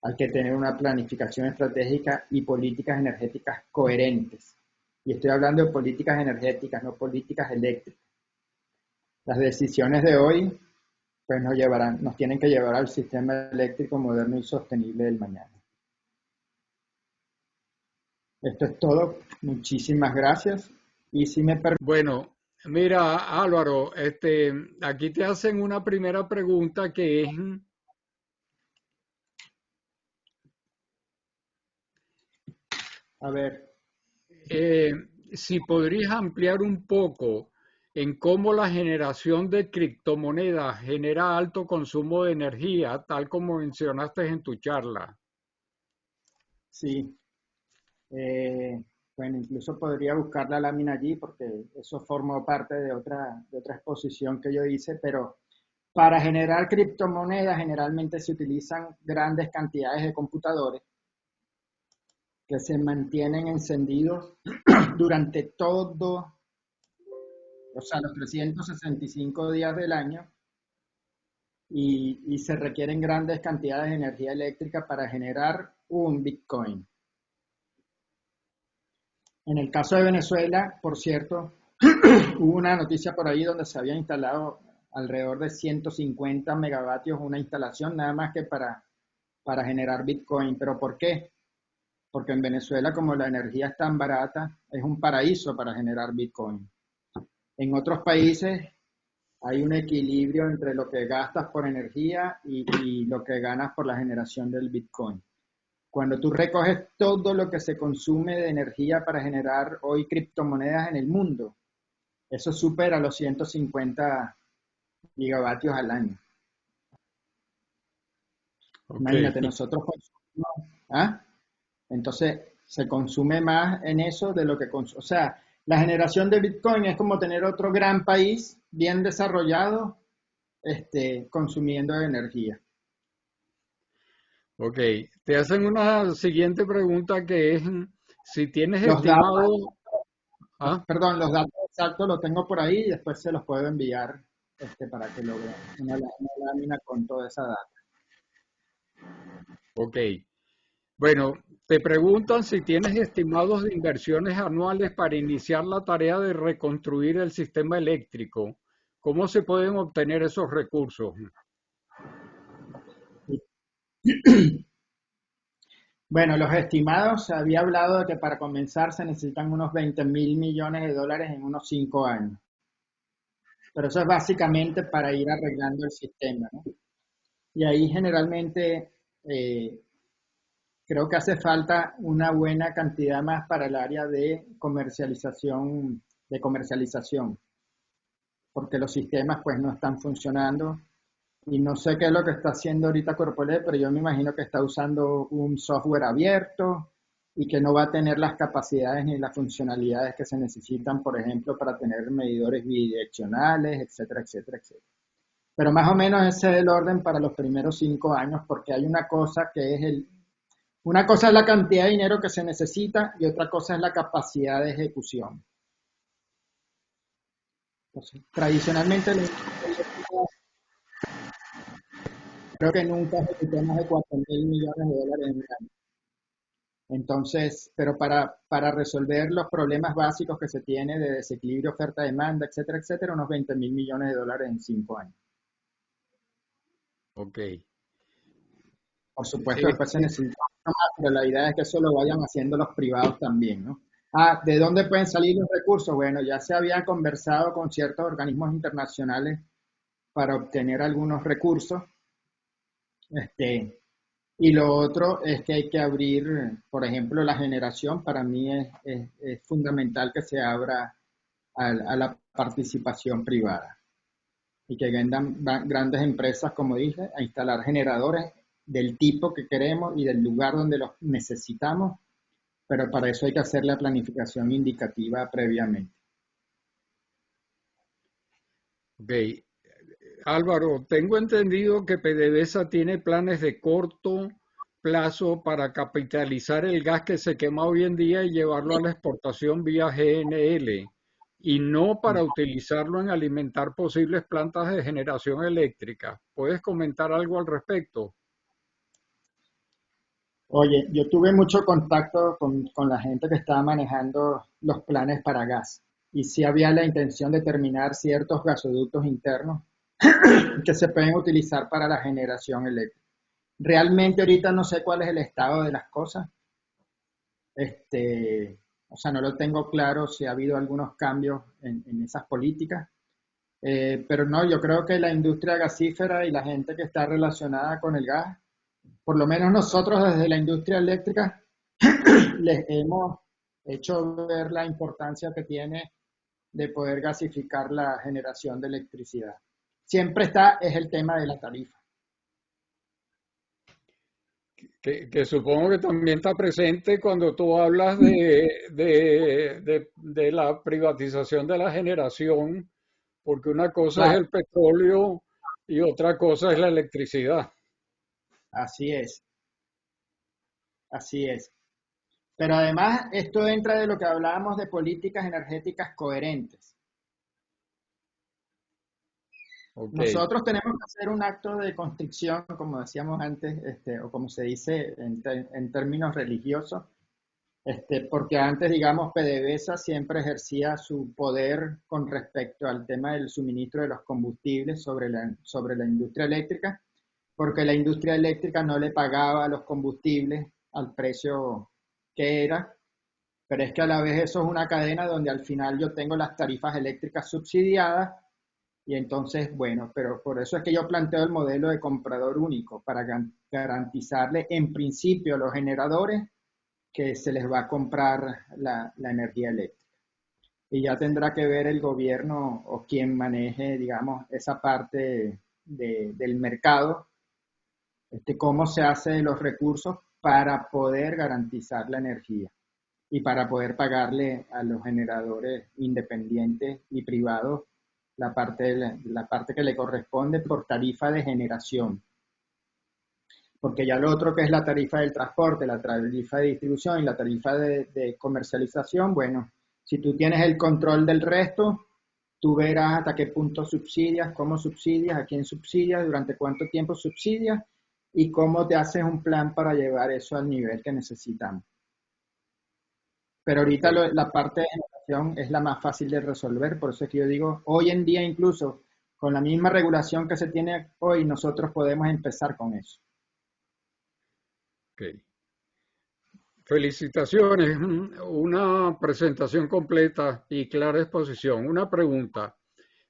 S2: Hay que tener una planificación estratégica y políticas energéticas coherentes. Y estoy hablando de políticas energéticas, no políticas eléctricas. Las decisiones de hoy pues nos tienen que llevar al sistema eléctrico moderno y sostenible del mañana. Esto es todo. Muchísimas gracias. Y si me
S1: Bueno, mira, Álvaro, aquí te hacen una primera pregunta que es,
S2: a ver,
S1: si podrías ampliar un poco en cómo la generación de criptomonedas genera alto consumo de energía, tal como mencionaste en tu charla.
S2: sí. Bueno, incluso podría buscar la lámina allí porque eso formó parte de otra exposición que yo hice, pero para generar criptomonedas generalmente se utilizan grandes cantidades de computadores que se mantienen encendidos durante todo, o sea, los 365 días del año y se requieren grandes cantidades de energía eléctrica para generar un Bitcoin. En el caso de Venezuela, por cierto, hubo una noticia por ahí donde se había instalado alrededor de 150 megavatios una instalación, nada más que para para generar Bitcoin. ¿Pero por qué? Porque en Venezuela, como la energía es tan barata, es un paraíso para generar Bitcoin. En otros países hay un equilibrio entre lo que gastas por energía y lo que ganas por la generación del Bitcoin. Cuando tú recoges todo lo que se consume de energía para generar hoy criptomonedas en el mundo, eso supera los 150 gigavatios al año.
S1: Ok.
S2: Imagínate, nosotros consumimos, ¿ah? Entonces, se consume más en eso de lo que consume. O sea, la generación de Bitcoin es como tener otro gran país bien desarrollado, consumiendo energía.
S1: Ok, te hacen una siguiente pregunta que es si tienes
S2: Los datos,
S1: estimado, ah,
S2: perdón, los datos exactos los tengo por ahí y después se los puedo enviar, para que lo vean. Una lámina con toda esa data.
S1: ok, bueno, te preguntan si tienes estimados de inversiones anuales para iniciar la tarea de reconstruir el sistema eléctrico. ¿Cómo se pueden obtener esos recursos?
S2: Bueno, los estimados, se había hablado de que para comenzar se necesitan unos 20.000 millones de dólares en unos 5 años. Pero eso es básicamente para ir arreglando el sistema, ¿no? Y ahí generalmente eh, creo que hace falta una buena cantidad más para el área de comercialización, porque los sistemas pues no están funcionando y no sé qué es lo que está haciendo ahorita Corpolet, pero yo me imagino que está usando un software abierto y que no va a tener las capacidades ni las funcionalidades que se necesitan, por ejemplo, para tener medidores bidireccionales, etcétera, etcétera, etcétera. Pero más o menos ese es el orden para los primeros 5 años, porque hay una cosa que es una cosa es la cantidad de dinero que se necesita y otra cosa es la capacidad de ejecución. Entonces, tradicionalmente la industria eléctrica creo que nunca ejecutó más de 4.000 millones de dólares en un año. Entonces, pero para resolver los problemas básicos que se tiene de desequilibrio oferta-demanda, etcétera, etcétera, unos 20.000 millones de dólares en 5 años.
S1: Ok.
S2: Por supuesto, después se
S1: Este,
S2: necesita más, pero la idea es que eso lo vayan haciendo los privados también, ¿no? Ah, ¿de dónde pueden salir los recursos? Bueno, ya se había conversado con ciertos organismos internacionales para obtener algunos recursos. Y lo otro es que hay que abrir, por ejemplo, la generación. Para mí es fundamental que se abra a la participación privada y que vengan grandes empresas, como dije, a instalar generadores del tipo que queremos y del lugar donde los necesitamos, pero para eso hay que hacer la planificación indicativa previamente.
S1: ok. Álvaro, tengo entendido que PDVSA tiene planes de corto plazo para capitalizar el gas que se quema hoy en día y llevarlo a la exportación vía GNL y no para utilizarlo en alimentar posibles plantas de generación eléctrica. ¿Puedes comentar algo al respecto?
S2: Oye, yo tuve mucho contacto con la gente que estaba manejando los planes para gas y sí había la intención de terminar ciertos gasoductos internos que se pueden utilizar para la generación eléctrica. Realmente ahorita no sé cuál es el estado de las cosas. O sea, no lo tengo claro si ha habido algunos cambios en esas políticas. Pero no, yo creo que la industria gasífera y la gente que está relacionada con el gas, por lo menos nosotros desde la industria eléctrica, les hemos hecho ver la importancia que tiene de poder gasificar la generación de electricidad. Siempre es el tema de la tarifa.
S1: Que supongo que también está presente cuando tú hablas de la privatización de la generación, porque una cosa es
S2: Claro,
S1: el petróleo y otra cosa es la electricidad.
S2: así es, así es. Pero además esto entra de lo que hablábamos de políticas energéticas coherentes.
S1: Ok,
S2: Nosotros tenemos que hacer un acto de constricción, como decíamos antes, o como se dice en términos religiosos, porque antes, digamos, PDVSA siempre ejercía su poder con respecto al tema del suministro de los combustibles sobre la industria eléctrica, porque la industria eléctrica no le pagaba los combustibles al precio que era, pero es que a la vez eso es una cadena donde al final yo tengo las tarifas eléctricas subsidiadas y entonces, bueno, pero por eso es que yo planteo el modelo de comprador único, para garantizarle en principio a los generadores que se les va a comprar la energía eléctrica. Y ya tendrá que ver el gobierno o quien maneje, digamos, esa parte del mercado, cómo se hace los recursos para poder garantizar la energía y para poder pagarle a los generadores independientes y privados la parte que le corresponde por tarifa de generación. Porque ya lo otro que es la tarifa del transporte, la tarifa de distribución y la tarifa de comercialización, bueno, si tú tienes el control del resto, tú verás hasta qué punto subsidias, cómo subsidias, a quién subsidias, durante cuánto tiempo subsidias y cómo te haces un plan para llevar eso al nivel que necesitamos. Pero ahorita la parte de generación es la más fácil de resolver, por eso es que yo digo, hoy en día incluso con la misma regulación que se tiene hoy, nosotros podemos empezar con eso.
S1: Ok. Felicitaciones, una presentación completa y clara exposición. Una pregunta.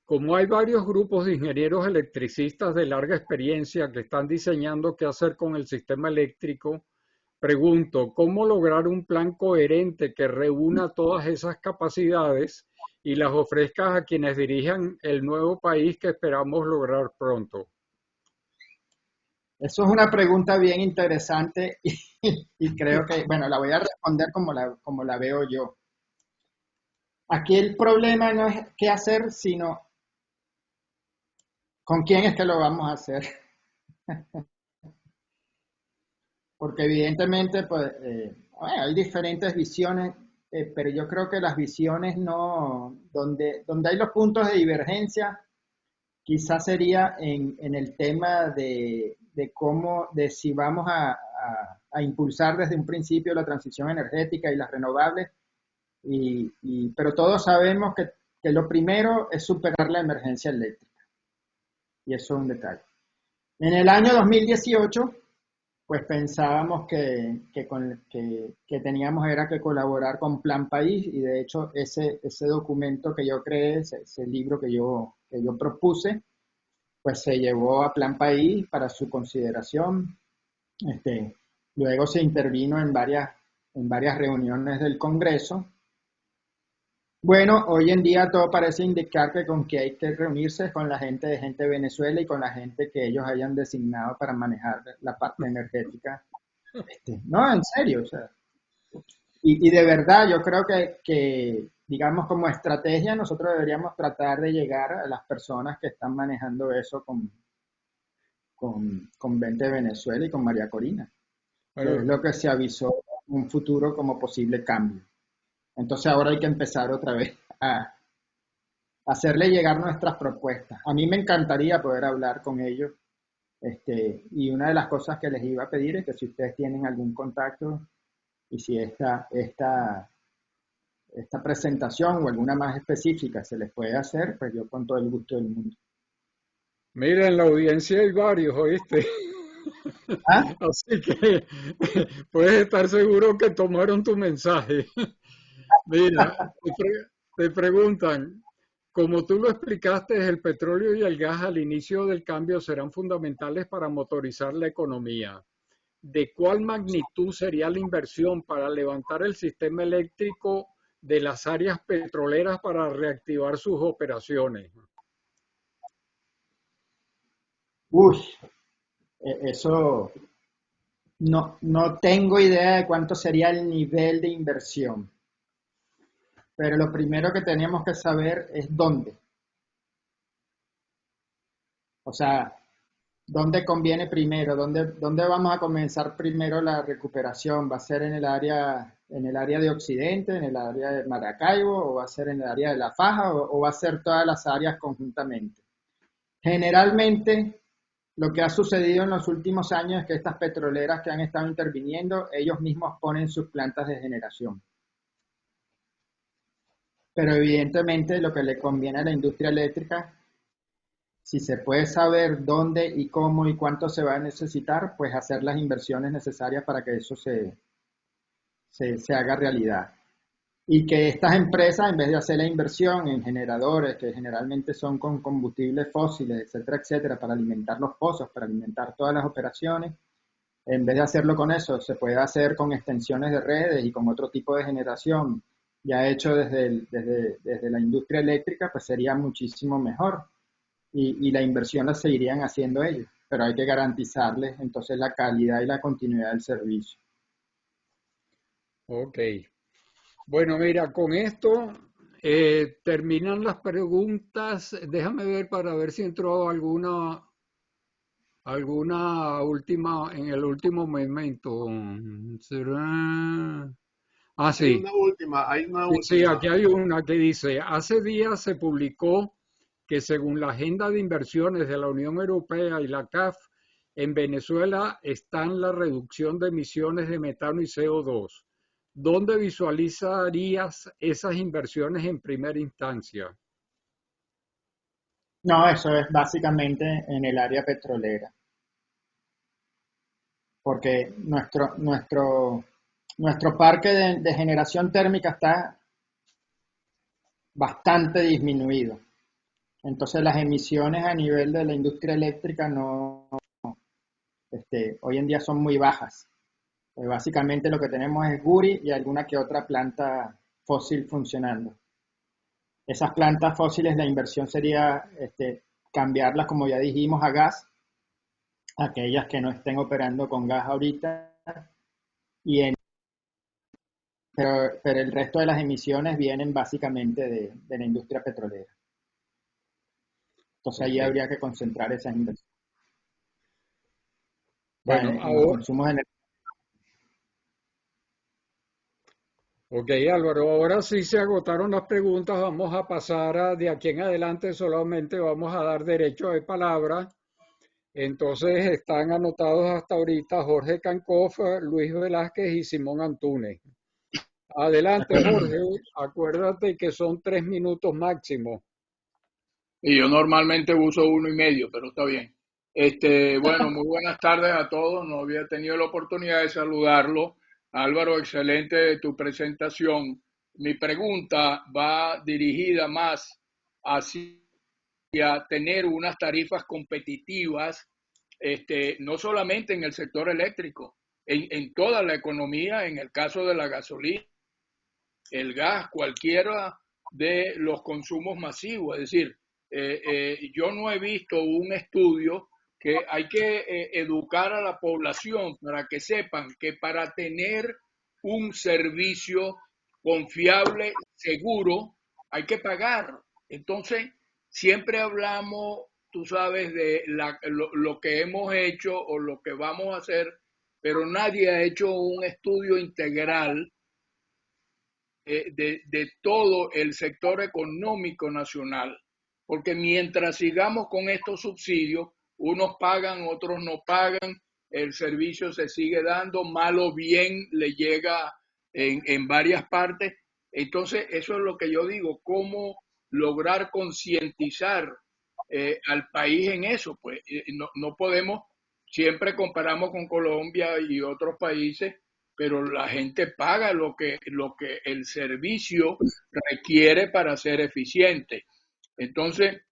S1: Como hay varios grupos de ingenieros electricistas de larga experiencia que están diseñando qué hacer con el sistema eléctrico, pregunto, ¿cómo lograr un plan coherente que reúna todas esas capacidades y las ofrezca a quienes dirijan el nuevo país que esperamos lograr pronto?
S2: Eso es una pregunta bien interesante y creo que, bueno, la voy a responder como la veo yo. Aquí el problema no es qué hacer, sino con quién es que lo vamos a hacer. Porque evidentemente, pues, bueno, hay diferentes visiones, pero yo creo que las visiones no, donde hay los puntos de divergencia, quizás sería en el tema de cómo, de si vamos a impulsar desde un principio la transición energética y las renovables, pero todos sabemos que lo primero es superar la emergencia eléctrica, y eso es un detalle. En el año 2018, pues pensábamos que teníamos era que colaborar con Plan País, y de hecho ese documento que yo creé, ese libro que yo propuse, pues se llevó a Plan País para su consideración. Luego se intervino en varias reuniones del Congreso. Bueno, hoy en día todo parece indicar que con que hay que reunirse con la gente de Venezuela y con la gente que ellos hayan designado para manejar la parte energética. No, en serio, o sea, y de verdad yo creo que, digamos, como estrategia nosotros deberíamos tratar de llegar a las personas que están manejando eso con Vente Venezuela y con María Corina, que es
S1: Bueno,
S2: lo que se avisó un futuro como posible cambio. Entonces ahora hay que empezar otra vez a hacerle llegar nuestras propuestas. A mí me encantaría poder hablar con ellos, y una de las cosas que les iba a pedir es que si ustedes tienen algún contacto y si esta presentación o alguna más específica se les puede hacer, pues yo con todo el gusto del mundo.
S1: mira, en la audiencia hay varios, ¿oíste?
S2: ¿Ah?
S1: Así que puedes estar seguro que tomaron tu mensaje. Mira, te preguntan, como tú lo explicaste, el petróleo y el gas al inicio del cambio serán fundamentales para motorizar la economía. ¿De cuál magnitud sería la inversión para levantar el sistema eléctrico de las áreas petroleras para reactivar sus operaciones?
S2: Uy, eso no tengo idea de cuánto sería el nivel de inversión, pero lo primero que tenemos que saber es dónde. O sea, ¿dónde conviene primero? ¿Dónde vamos a comenzar primero la recuperación? ¿Va a ser en el área de Occidente, en el área de Maracaibo, o va a ser en el área de La Faja, o va a ser todas las áreas conjuntamente? Generalmente, lo que ha sucedido en los últimos años es que estas petroleras que han estado interviniendo, ellos mismos ponen sus plantas de generación. Pero evidentemente lo que le conviene a la industria eléctrica si se puede saber dónde y cómo y cuánto se va a necesitar, pues hacer las inversiones necesarias para que eso se haga realidad. Y que estas empresas, en vez de hacer la inversión en generadores, que generalmente son con combustibles fósiles, etcétera, etcétera, para alimentar los pozos, para alimentar todas las operaciones, en vez de hacerlo con eso, se puede hacer con extensiones de redes y con otro tipo de generación ya hecho desde la industria eléctrica, pues sería muchísimo mejor. Y la inversión la seguirían haciendo ellos, pero hay que garantizarles entonces la calidad y la continuidad del servicio.
S1: Ok. Bueno, mira, con esto terminan las preguntas. Déjame ver para ver si entró alguna última en el último momento. ¿Será? Ah, sí.
S3: Hay una
S1: Sí, sí,
S3: última.
S1: aquí hay una que dice, hace días se publicó que según la agenda de inversiones de la Unión Europea y la CAF, en Venezuela están la reducción de emisiones de metano y CO2. ¿Dónde visualizarías esas inversiones en primera instancia?
S2: No, eso es básicamente en el área petrolera, porque nuestro parque de generación térmica está bastante disminuido. Entonces las emisiones a nivel de la industria eléctrica no, hoy en día son muy bajas. Básicamente lo que tenemos es Guri y alguna que otra planta fósil funcionando. Esas plantas fósiles, la inversión sería cambiarlas, como ya dijimos, a gas, aquellas que no estén operando con gas ahorita, y pero el resto de las emisiones vienen básicamente de la industria petrolera. Entonces
S1: Ok.
S2: ahí habría que concentrar esas inversiones. O sea,
S1: Bueno,
S2: en los
S1: ahora,
S2: consumos energéticos.
S1: ok, Álvaro, ahora sí se agotaron las preguntas. Vamos a pasar de aquí en adelante solamente vamos a dar derecho de palabra. Entonces están anotados hasta ahorita Jorge Cancoff, Luis Velázquez y Simón Antúnez. Adelante, Jorge. Acuérdate que son 3 minutos máximo.
S3: Y yo normalmente uso 1 y medio, pero está bien. Bueno, muy buenas tardes a todos. No había tenido la oportunidad de saludarlo. Álvaro, excelente tu presentación. Mi pregunta va dirigida más hacia tener unas tarifas competitivas, no solamente en el sector eléctrico, en toda la economía, en el caso de la gasolina, el gas, cualquiera de los consumos masivos. Es decir, yo no he visto un estudio que hay que educar a la población para que sepan que para tener un servicio confiable, seguro, hay que pagar. Entonces, siempre hablamos, tú sabes, de lo que hemos hecho o lo que vamos a hacer, pero nadie ha hecho un estudio integral de todo el sector económico nacional, porque mientras sigamos con estos subsidios, unos pagan, otros no pagan, el servicio se sigue dando, mal o bien le llega en varias partes. Entonces, eso es lo que yo digo, cómo lograr concientizar al país en eso. Pues no podemos, siempre comparamos con Colombia y otros países, pero la gente paga lo que el servicio requiere para ser eficiente. Entonces,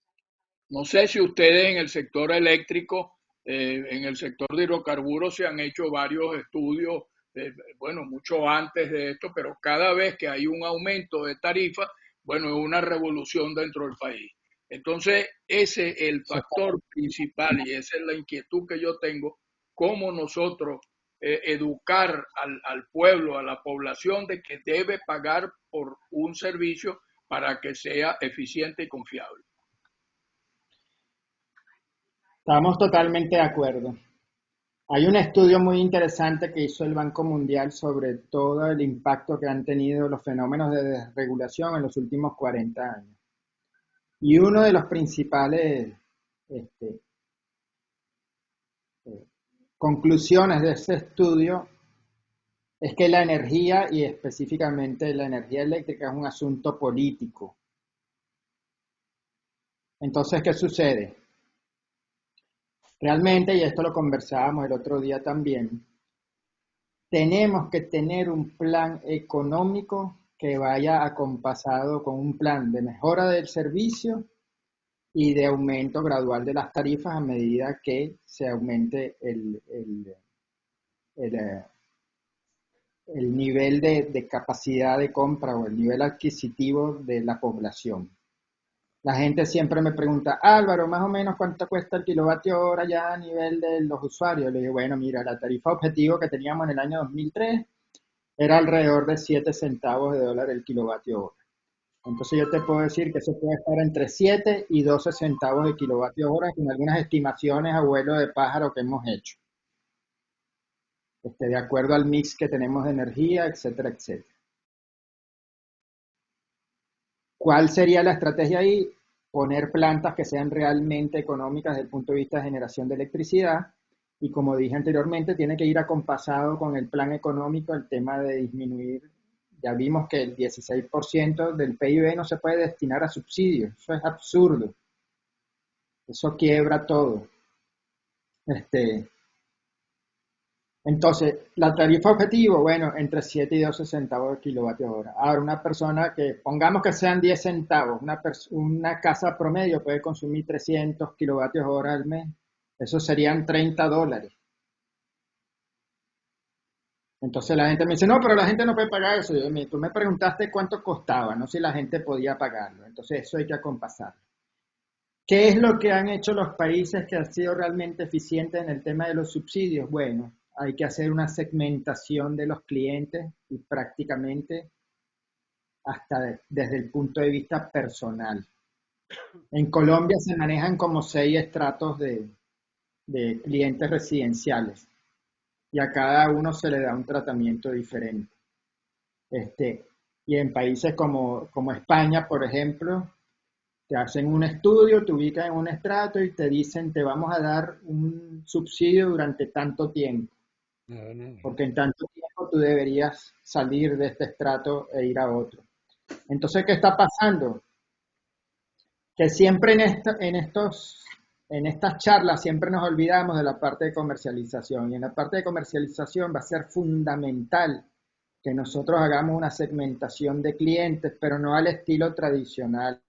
S3: no sé si ustedes en el sector eléctrico, en el sector de hidrocarburos se han hecho varios estudios, bueno, mucho antes de esto, pero cada vez que hay un aumento de tarifa, bueno, es una revolución dentro del país. Entonces, ese es el factor principal y esa es la inquietud que yo tengo, cómo nosotros educar al pueblo, a la población de que debe pagar por un servicio para que sea eficiente y confiable.
S2: Estamos totalmente de acuerdo. Hay un estudio muy interesante que hizo el Banco Mundial sobre todo el impacto que han tenido los fenómenos de desregulación en los últimos 40 años. Y uno de los principales este, conclusiones de ese estudio es que la energía, y específicamente la energía eléctrica, es un asunto político. Entonces, ¿qué sucede? Realmente, y esto lo conversábamos el otro día también, tenemos que tener un plan económico que vaya acompasado con un plan de mejora del servicio y de aumento gradual de las tarifas a medida que se aumente el, el nivel de capacidad de compra o el nivel adquisitivo de la población. La gente siempre me pregunta, Álvaro, más o menos cuánto cuesta el kilovatio hora ya a nivel de los usuarios. Le digo, bueno, mira, la tarifa objetivo que teníamos en el año 2003 era alrededor de 7 centavos de dólar el kilovatio hora. Entonces yo te puedo decir que eso puede estar entre 7 y 12 centavos de kilovatio hora con algunas estimaciones a vuelo de pájaro que hemos hecho. De acuerdo al mix que tenemos de energía, etcétera, etcétera. ¿Cuál sería la estrategia ahí? Poner plantas que sean realmente económicas desde el punto de vista de generación de electricidad y como dije anteriormente, tiene que ir acompasado con el plan económico el tema de disminuir. Ya vimos que el 16% del PIB no se puede destinar a subsidios, eso es absurdo, eso quiebra todo. Entonces, la tarifa objetivo, bueno, entre 7 y 12 centavos de kilovatio hora. Ahora, una persona que, pongamos que sean 10 centavos, una casa promedio puede consumir 300 kilovatios hora al mes, eso serían $30. Entonces la gente me dice, no, pero la gente no puede pagar eso. Yo, tú me preguntaste cuánto costaba, no si la gente podía pagarlo. Entonces eso hay que acompasarlo. ¿Qué es lo que han hecho los países que han sido realmente eficientes en el tema de los subsidios? Bueno, hay que hacer una segmentación de los clientes y prácticamente hasta desde el punto de vista personal. En Colombia se manejan como 6 estratos de clientes residenciales y a cada uno se le da un tratamiento diferente. Y en países como España, por ejemplo, te hacen un estudio, te ubican en un estrato y te dicen, te vamos a dar un subsidio durante tanto tiempo. Porque en tanto tiempo tú deberías salir de este estrato e ir a otro. Entonces, ¿qué está pasando? Que siempre en estas charlas siempre nos olvidamos de la parte de comercialización. Y en la parte de comercialización va a ser fundamental que nosotros hagamos una segmentación de clientes, pero no al estilo tradicional.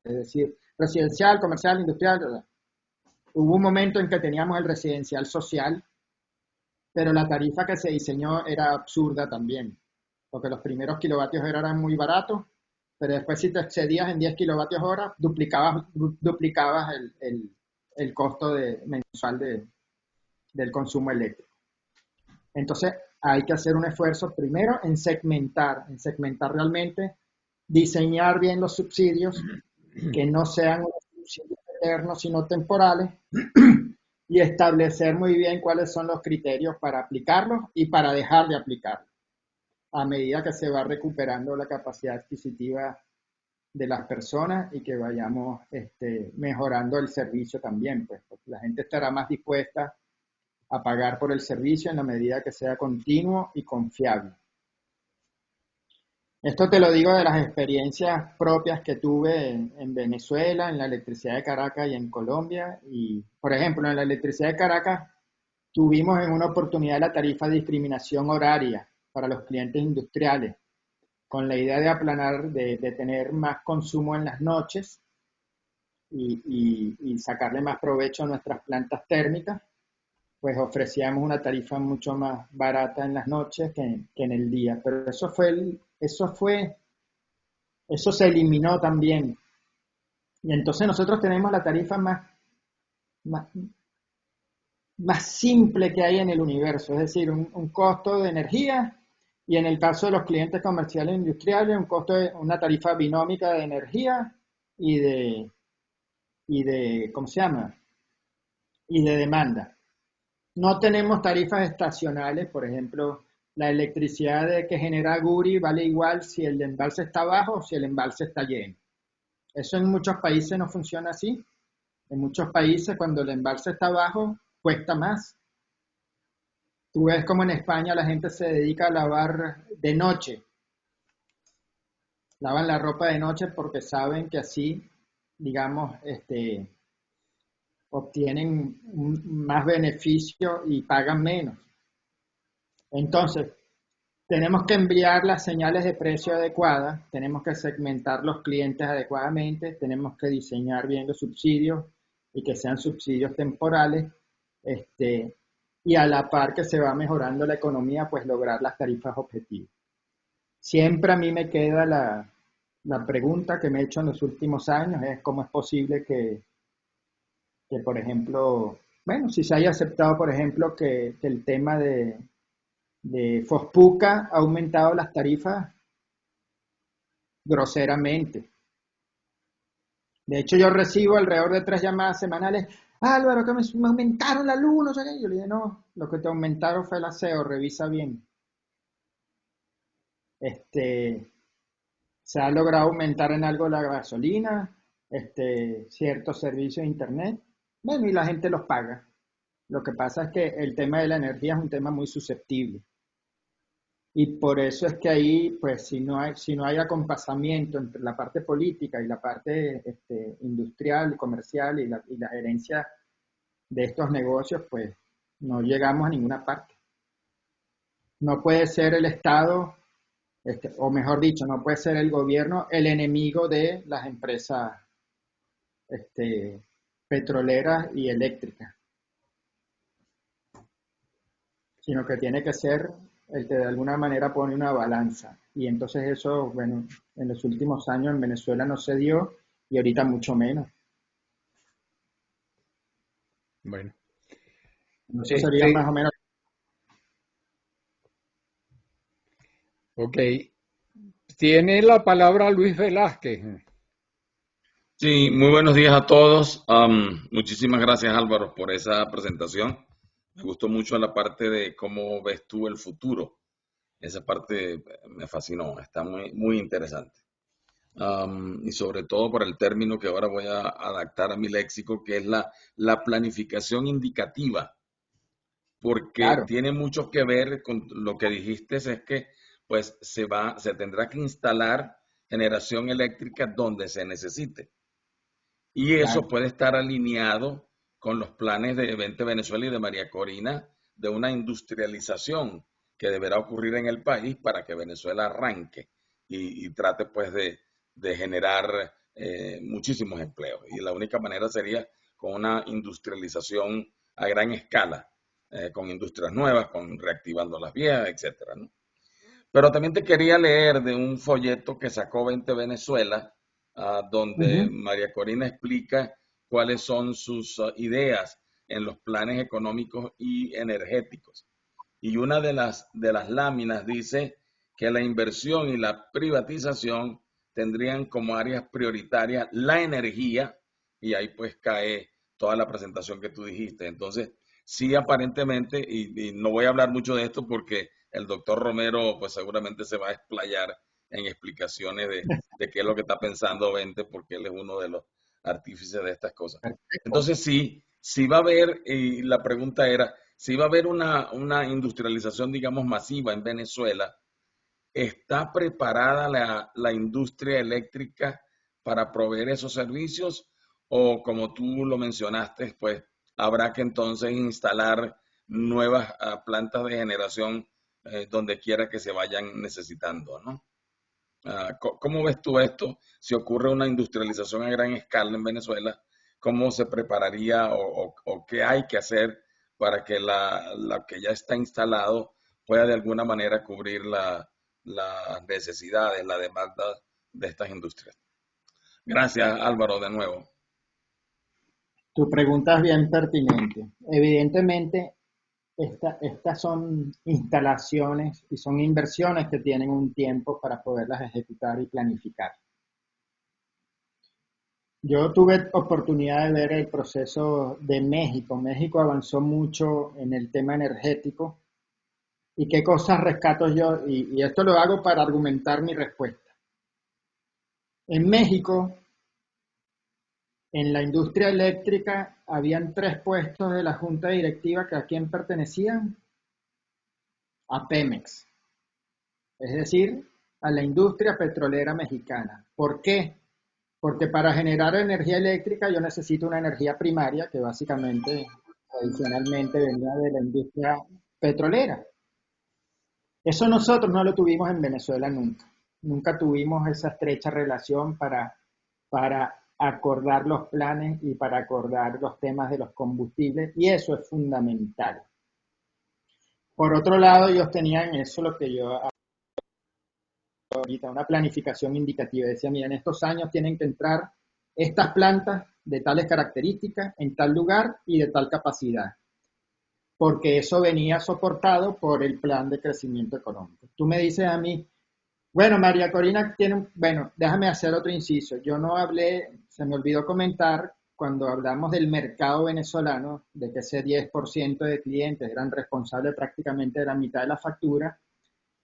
S2: Es decir, residencial, comercial, industrial. Hubo un momento en que teníamos el residencial social, pero la tarifa que se diseñó era absurda también, porque los primeros kilovatios eran muy baratos, pero después si te excedías en 10 kilovatios hora, duplicabas el costo mensual del consumo eléctrico. Entonces hay que hacer un esfuerzo primero en segmentar realmente, diseñar bien los subsidios, que no sean unos subsidios eternos, sino temporales, y establecer muy bien cuáles son los criterios para aplicarlos y para dejar de aplicarlos, a medida que se va recuperando la capacidad adquisitiva de las personas y que vayamos mejorando el servicio también, pues, porque la gente estará más dispuesta a pagar por el servicio en la medida que sea continuo y confiable. Esto te lo digo de las experiencias propias que tuve en Venezuela, en la electricidad de Caracas y en Colombia. Y, por ejemplo, en la electricidad de Caracas tuvimos en una oportunidad la tarifa de discriminación horaria para los clientes industriales, con la idea de aplanar, de tener más consumo en las noches y sacarle más provecho a nuestras plantas térmicas, pues ofrecíamos una tarifa mucho más barata en las noches que en el día. Pero eso se eliminó también. Y entonces nosotros tenemos la tarifa más simple que hay en el universo, es decir, un costo de energía y en el caso de los clientes comerciales e industriales, una tarifa binómica de energía y de ¿cómo se llama? Y de demanda. No tenemos tarifas estacionales, por ejemplo, la electricidad que genera Guri vale igual si el embalse está bajo o si el embalse está lleno. Eso en muchos países no funciona así. En muchos países cuando el embalse está bajo cuesta más. Tú ves como en España la gente se dedica a lavar de noche. Lavan la ropa de noche porque saben que así digamos, obtienen más beneficio y pagan menos. Entonces, tenemos que enviar las señales de precio adecuadas, tenemos que segmentar los clientes adecuadamente, tenemos que diseñar bien los subsidios y que sean subsidios temporales, y a la par que se va mejorando la economía, pues lograr las tarifas objetivas. Siempre a mí me queda la pregunta que me he hecho en los últimos años, es cómo es posible que por ejemplo, bueno, si se haya aceptado, por ejemplo, que el tema de Fospuca ha aumentado las tarifas groseramente. De hecho, yo recibo alrededor de 3 llamadas semanales. Álvaro, que me aumentaron la luz, no sé qué. Yo le dije, no, lo que te aumentaron fue el aseo, revisa bien. Se ha logrado aumentar en algo la gasolina, ciertos servicios de internet. Bueno, y la gente los paga. Lo que pasa es que el tema de la energía es un tema muy susceptible. Y por eso es que ahí, pues, si no hay acompasamiento entre la parte política y la parte industrial y comercial y la gerencia de estos negocios, pues, no llegamos a ninguna parte. No puede ser el Estado, o mejor dicho, no puede ser el gobierno el enemigo de las empresas petroleras y eléctricas, sino que tiene que ser el que de alguna manera pone una balanza. Y entonces eso, bueno, en los últimos años en Venezuela no se dio y ahorita mucho menos.
S1: Bueno,
S2: Eso sería más o menos.
S1: Ok. Tiene la palabra Luis Velázquez.
S4: Sí, muy buenos días a todos. Muchísimas gracias, Álvaro, por esa presentación. Me gustó mucho la parte de cómo ves tú el futuro. Esa parte me fascinó, está muy, muy interesante. Y sobre todo por el término que ahora voy a adaptar a mi léxico, que es la planificación indicativa, porque
S2: Claro,
S4: tiene mucho que ver con lo que dijiste, es que pues se tendrá que instalar generación eléctrica donde se necesite. Y eso
S2: claro,
S4: puede estar alineado con los planes de Vente Venezuela y de María Corina de una industrialización que deberá ocurrir en el país para que Venezuela arranque y trate pues de generar muchísimos empleos. Y la única manera sería con una industrialización a gran escala, con industrias nuevas, con reactivando las viejas, etcétera, ¿no? Pero también te quería leer de un folleto que sacó Vente Venezuela, donde
S2: uh-huh,
S4: María Corina explica cuáles son sus ideas en los planes económicos y energéticos. Y una de las láminas dice que la inversión y la privatización tendrían como áreas prioritarias la energía, y ahí pues cae toda la presentación que tú dijiste. Entonces, sí, aparentemente, y no voy a hablar mucho de esto porque el doctor Romero pues seguramente se va a explayar en explicaciones de qué es lo que está pensando Vente, porque él es uno de los artífices de estas cosas.
S2: perfecto.
S4: Entonces sí va a haber, y la pregunta era, si va a haber una industrialización, digamos, masiva en Venezuela, ¿está preparada la industria eléctrica para proveer esos servicios? O como tú lo mencionaste, pues habrá que entonces instalar nuevas plantas de generación donde quiera que se vayan necesitando, ¿no? ¿Cómo ves tú esto? Si ocurre una industrialización a gran escala en Venezuela, ¿cómo se prepararía o qué hay que hacer para que la que ya está instalado pueda de alguna manera cubrir las necesidades, la demanda de estas industrias? Gracias, Álvaro, de nuevo.
S2: Tu pregunta es bien pertinente. Evidentemente, estas son instalaciones y son inversiones que tienen un tiempo para poderlas ejecutar y planificar. Yo tuve oportunidad de ver el proceso de México. México avanzó mucho en el tema energético. ¿Y qué cosas rescato yo? Y esto lo hago para argumentar mi respuesta. En México, en la industria eléctrica, habían 3 puestos de la junta directiva que a quién pertenecían: a Pemex, es decir, a la industria petrolera mexicana. ¿Por qué? porque para generar energía eléctrica yo necesito una energía primaria que básicamente, tradicionalmente venía de la industria petrolera. Eso nosotros no lo tuvimos en Venezuela nunca. Nunca tuvimos esa estrecha relación para acordar los planes y para acordar los temas de los combustibles, y eso es fundamental. Por otro lado, ellos tenían eso, lo que yo ahorita, una planificación indicativa. Decía, mira, en estos años tienen que entrar estas plantas de tales características, en tal lugar y de tal capacidad, porque eso venía soportado por el plan de crecimiento económico. Tú me dices a mí, bueno, María Corina tiene bueno, déjame hacer otro inciso. Yo no hablé, se me olvidó comentar, cuando hablamos del mercado venezolano, de que ese 10% de clientes eran responsables prácticamente de la mitad de la factura,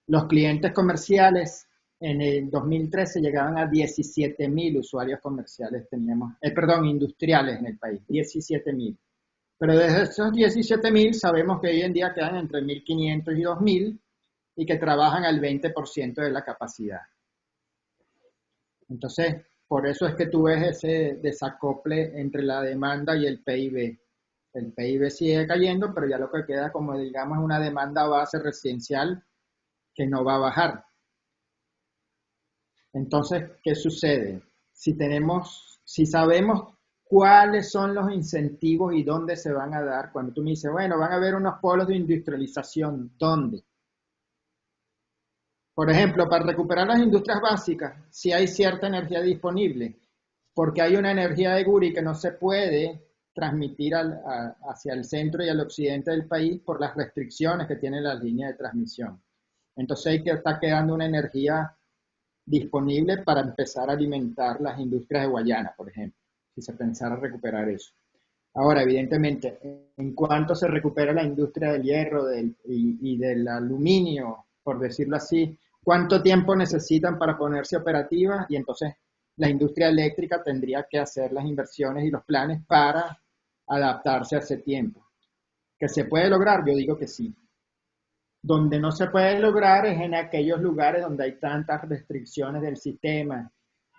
S2: los clientes comerciales en el 2013 llegaban a 17.000 usuarios comerciales, industriales en el país, 17.000. Pero desde esos 17.000 sabemos que hoy en día quedan entre 1.500 y 2.000 y que trabajan al 20% de la capacidad. Entonces, por eso es que tú ves ese desacople entre la demanda y el PIB. El PIB sigue cayendo, pero ya lo que queda, como digamos, es una demanda base residencial que no va a bajar. Entonces, ¿qué sucede? Si sabemos cuáles son los incentivos y dónde se van a dar, cuando tú me dices, bueno, van a haber unos polos de industrialización, ¿dónde? Por ejemplo, para recuperar las industrias básicas, si hay cierta energía disponible, porque hay una energía de Guri que no se puede transmitir hacia el centro y al occidente del país por las restricciones que tienen las líneas de transmisión. Entonces hay que estar quedando una energía disponible para empezar a alimentar las industrias de Guayana, por ejemplo, si se pensara recuperar eso. Ahora, evidentemente, en cuanto se recupera la industria del hierro y del aluminio, por decirlo así, ¿cuánto tiempo necesitan para ponerse operativas? Y entonces la industria eléctrica tendría que hacer las inversiones y los planes para adaptarse a ese tiempo. ¿Que se puede lograr? Yo digo que sí. Donde no se puede lograr es en aquellos lugares donde hay tantas restricciones del sistema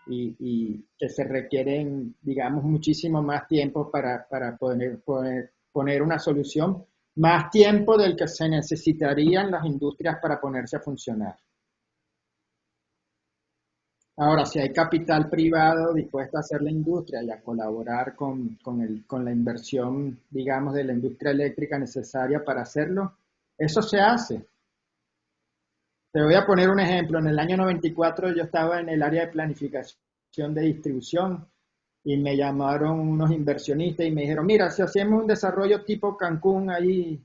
S2: y que se requieren, digamos, muchísimo más tiempo para poner una solución, más tiempo del que se necesitarían las industrias para ponerse a funcionar. Ahora, si hay capital privado dispuesto a hacer la industria y a colaborar con la inversión, digamos, de la industria eléctrica necesaria para hacerlo, eso se hace. Te voy a poner un ejemplo. En el año 94 yo estaba en el área de planificación de distribución y me llamaron unos inversionistas y me dijeron, mira, si hacemos un desarrollo tipo Cancún ahí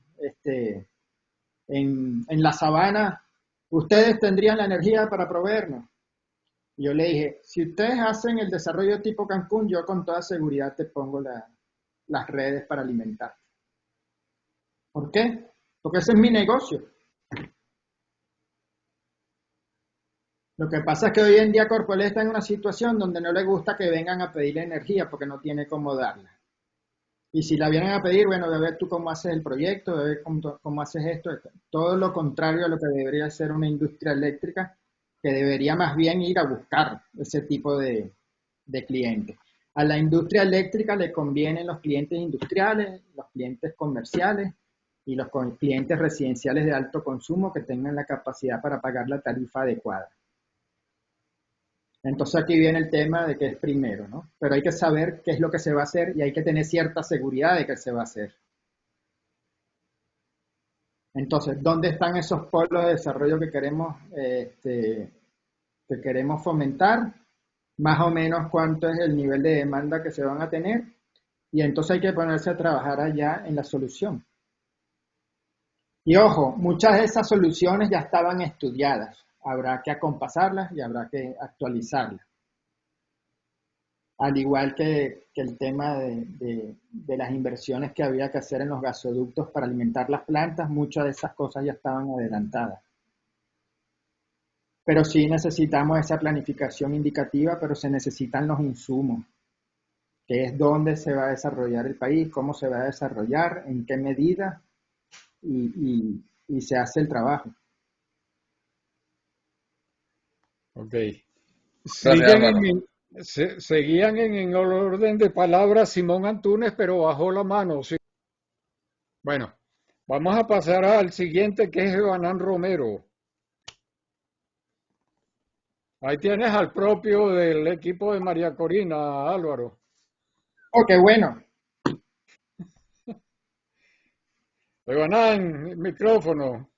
S2: en la sabana, ustedes tendrían la energía para proveernos. Y yo le dije, si ustedes hacen el desarrollo tipo Cancún, yo con toda seguridad te pongo las redes para alimentar. ¿Por qué? Porque ese es mi negocio. Lo que pasa es que hoy en día Corpoel está en una situación donde no le gusta que vengan a pedirle energía porque no tiene cómo darla. Y si la vienen a pedir, bueno, de ver tú cómo haces el proyecto, de ver cómo haces esto. Todo lo contrario a lo que debería ser una industria eléctrica, que debería más bien ir a buscar ese tipo de clientes. A la industria eléctrica le convienen los clientes industriales, los clientes comerciales y los clientes residenciales de alto consumo que tengan la capacidad para pagar la tarifa adecuada. Entonces aquí viene el tema de que es primero, ¿no? Pero hay que saber qué es lo que se va a hacer y hay que tener cierta seguridad de que se va a hacer. Entonces, ¿dónde están esos polos de desarrollo que queremos fomentar? Más o menos cuánto es el nivel de demanda que se van a tener. Y entonces hay que ponerse a trabajar allá en la solución. Y ojo, muchas de esas soluciones ya estaban estudiadas. Habrá que acompasarlas y habrá que actualizarlas. Al igual que el tema de las inversiones que había que hacer en los gasoductos para alimentar las plantas, muchas de esas cosas ya estaban adelantadas. Pero sí necesitamos esa planificación indicativa, pero se necesitan los insumos, que es dónde se va a desarrollar el país, cómo se va a desarrollar, en qué medida, y se hace el trabajo.
S1: Ok. Siguen Seguían en el orden de palabras Simón Antunes, pero bajó la mano. Sí. Bueno, vamos a pasar al siguiente, que es Evanán Romero. Ahí tienes al propio del equipo de María Corina, Álvaro.
S2: Oh, qué bueno.
S1: Evanán, micrófono.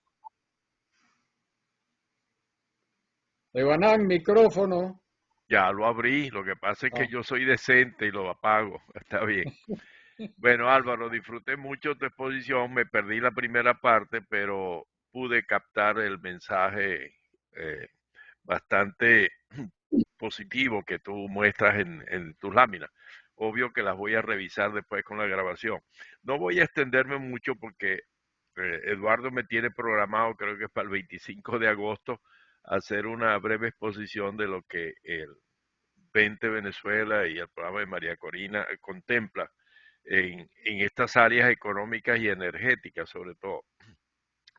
S1: Evanán, micrófono.
S5: Ya lo abrí, lo que pasa es que
S1: Ah,
S5: yo soy decente y lo apago. Está bien. Bueno, Álvaro, disfruté mucho tu exposición, me perdí la primera parte, pero pude captar el mensaje bastante positivo que tú muestras en tus láminas. Obvio que las voy a revisar después con la grabación. No voy a extenderme mucho porque Eduardo me tiene programado, creo que es para el 25 de agosto, hacer una breve exposición de lo que el 20 Venezuela y el programa de María Corina contempla en estas áreas económicas y energéticas, sobre todo.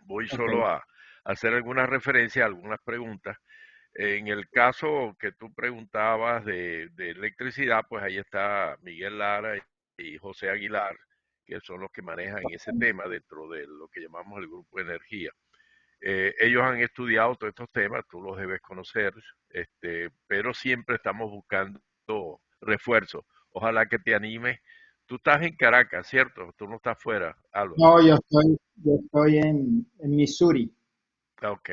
S5: Voy
S2: Ok.
S5: solo a hacer algunas referencias, algunas preguntas. En el caso que tú preguntabas de electricidad, pues ahí está Miguel Lara y José Aguilar, que son los que manejan ese tema dentro de lo que llamamos el grupo de energía. Ellos han estudiado todos estos temas, tú los debes conocer, pero siempre estamos buscando refuerzos. Ojalá que te animes. Tú estás en Caracas, ¿cierto? Tú no estás fuera, Álvaro.
S2: No, yo estoy en Missouri.
S5: Ok.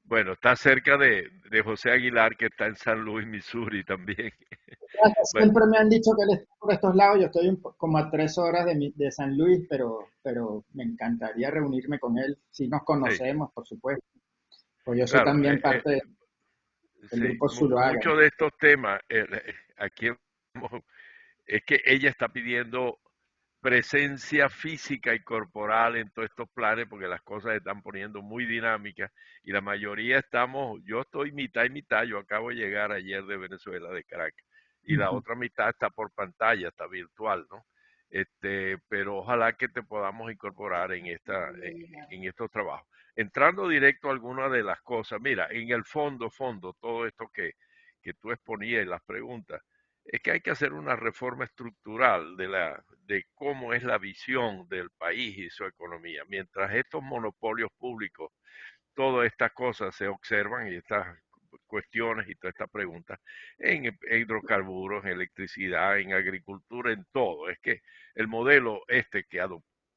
S5: Bueno, está cerca de José Aguilar, que está en San Luis, Missouri también. Bueno,
S2: Siempre me han dicho que él está por estos lados. Yo estoy como a 3 horas de San Luis, pero me encantaría reunirme con él. Si nos
S5: sí,
S2: conocemos, por supuesto. Pues yo soy
S5: claro.
S2: también parte del
S5: Sí,
S2: grupo Zuluaga.
S5: muchos de estos temas, aquí es que ella está pidiendo presencia física y corporal en todos estos planes porque las cosas se están poniendo muy dinámicas y la mayoría estamos, yo estoy mitad y mitad, yo acabo de llegar ayer de Venezuela, de Caracas, y la
S2: Ujú.
S5: otra mitad está por pantalla, está virtual, ¿no? Pero ojalá que te podamos incorporar en estos trabajos. Entrando directo a algunas de las cosas, mira, en el fondo, todo esto que tú exponías y las preguntas, es que hay que hacer una reforma estructural de cómo es la visión del país y su economía. Mientras estos monopolios públicos, todas estas cosas se observan y estas cuestiones y todas estas preguntas en hidrocarburos, en electricidad, en agricultura, en todo. Es que el modelo que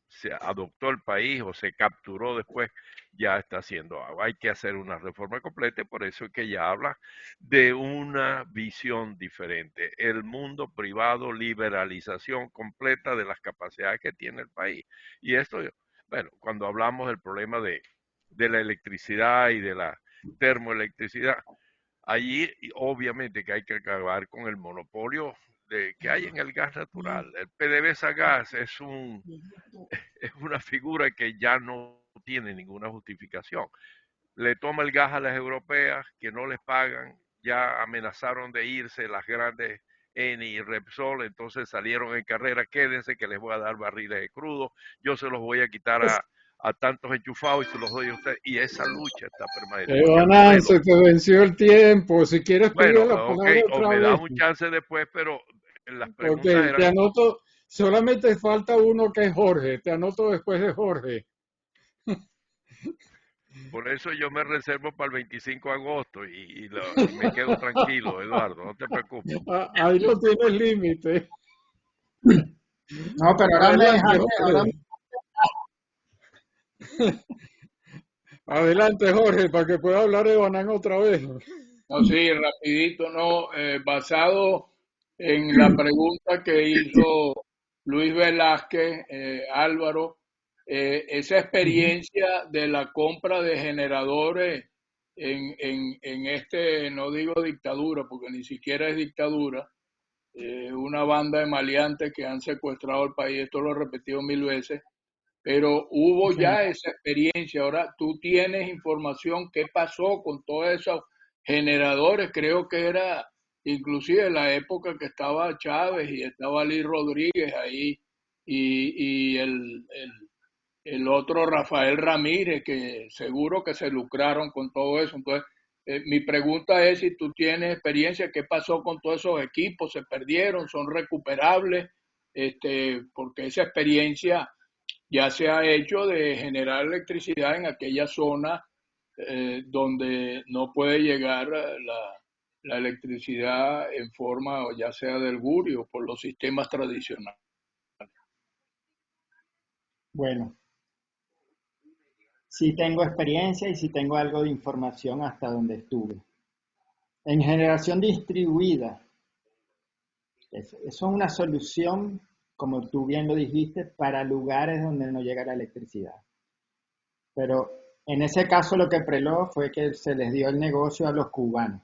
S5: se adoptó el país o se capturó después ya está haciendo agua. Hay que hacer una reforma completa, por eso es que ella habla de una visión diferente. El mundo privado, liberalización completa de las capacidades que tiene el país. Y esto, bueno, cuando hablamos del problema de la electricidad y de la termoelectricidad, allí obviamente que hay que acabar con el monopolio que hay en el gas natural. El PDVSA gas es una figura que ya no tiene ninguna justificación. Le toma el gas a las europeas que no les pagan, ya amenazaron de irse las grandes Eni y Repsol, entonces salieron en carrera, quédense que les voy a dar barriles de crudo, yo se los voy a quitar a tantos enchufados y se los doy a ustedes, y esa lucha está permanente, porque el
S1: Evanán,
S5: modelo,
S1: se te venció el tiempo. Si quieres, pide
S5: bueno,
S1: la
S5: ok,
S1: palabra
S5: o
S1: otra
S5: me da
S1: vez.
S5: un chance después, pero las
S1: Ok,
S5: preguntas
S1: te
S5: eran,
S1: anoto. Solamente falta uno que es Jorge. Te anoto después de Jorge.
S5: por eso yo me reservo para el 25 de agosto y me quedo tranquilo, Eduardo, no te preocupes.
S1: Ahí no tienes límite.
S2: No, pero
S1: Adelante, Jorge. Adelante, Jorge, para que pueda hablar Evanán otra vez.
S3: No, sí, rapidito, no, basado en la pregunta que hizo Luis Velázquez, Álvaro, esa
S2: Ujú.
S3: experiencia de la compra de generadores en no digo dictadura, porque ni siquiera es dictadura, una banda de maleantes que han secuestrado el país, esto lo he repetido mil veces, pero hubo
S2: Sí.
S3: ya esa experiencia. Ahora tú tienes información, qué pasó con todos esos generadores. Creo que era inclusive la época que estaba Chávez y estaba Lee Rodríguez ahí y el otro Rafael Ramírez, que seguro que se lucraron con todo eso. Entonces, Mi pregunta es si tú tienes experiencia, ¿qué pasó con todos esos equipos? ¿Se perdieron? ¿Son recuperables? Porque esa experiencia ya se ha hecho de generar electricidad en aquella zona donde no puede llegar la electricidad en forma ya sea del GURI o por los sistemas tradicionales.
S2: Bueno, sí tengo experiencia y sí tengo algo de información hasta donde estuve. En generación distribuida, eso es una solución, como tú bien lo dijiste, para lugares donde no llega la electricidad. Pero en ese caso lo que preló fue que se les dio el negocio a los cubanos.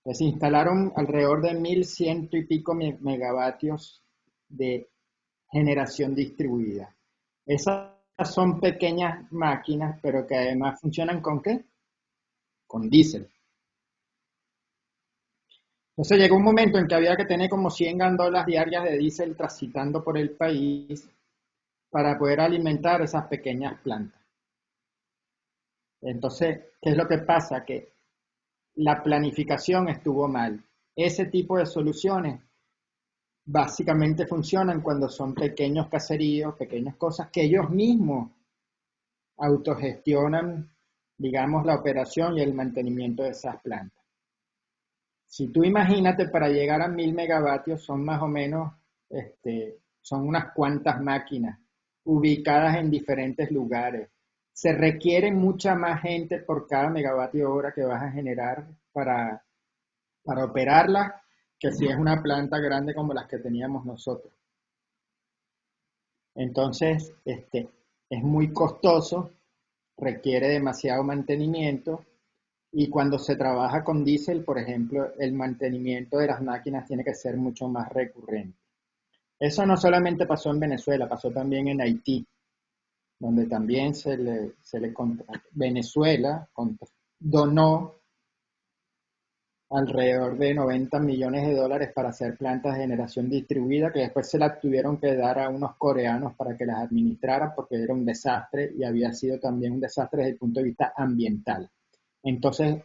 S2: Les instalaron alrededor de 1.100 y pico megavatios de generación distribuida. Esas son pequeñas máquinas, pero que además funcionan ¿con qué? Con diésel. Entonces llegó un momento en que había que tener como 100 gandolas diarias de diésel transitando por el país para poder alimentar esas pequeñas plantas. Entonces, ¿qué es lo que pasa? Que la planificación estuvo mal. Ese tipo de soluciones básicamente funcionan cuando son pequeños caseríos, pequeñas cosas que ellos mismos autogestionan, digamos, la operación y el mantenimiento de esas plantas. Si tú imagínate, para llegar a 1.000 megavatios son más o menos, son unas cuantas máquinas ubicadas en diferentes lugares. Se requiere mucha más gente por cada megavatio hora que vas a generar para operarla, que si es una planta grande como las que teníamos nosotros. Entonces, es muy costoso, requiere demasiado mantenimiento, y cuando se trabaja con diésel, por ejemplo, el mantenimiento de las máquinas tiene que ser mucho más recurrente. Eso no solamente pasó en Venezuela, pasó también en Haití, donde también Venezuela donó alrededor de 90 millones de dólares para hacer plantas de generación distribuida, que después se las tuvieron que dar a unos coreanos para que las administraran, porque era un desastre y había sido también un desastre desde el punto de vista ambiental. Entonces,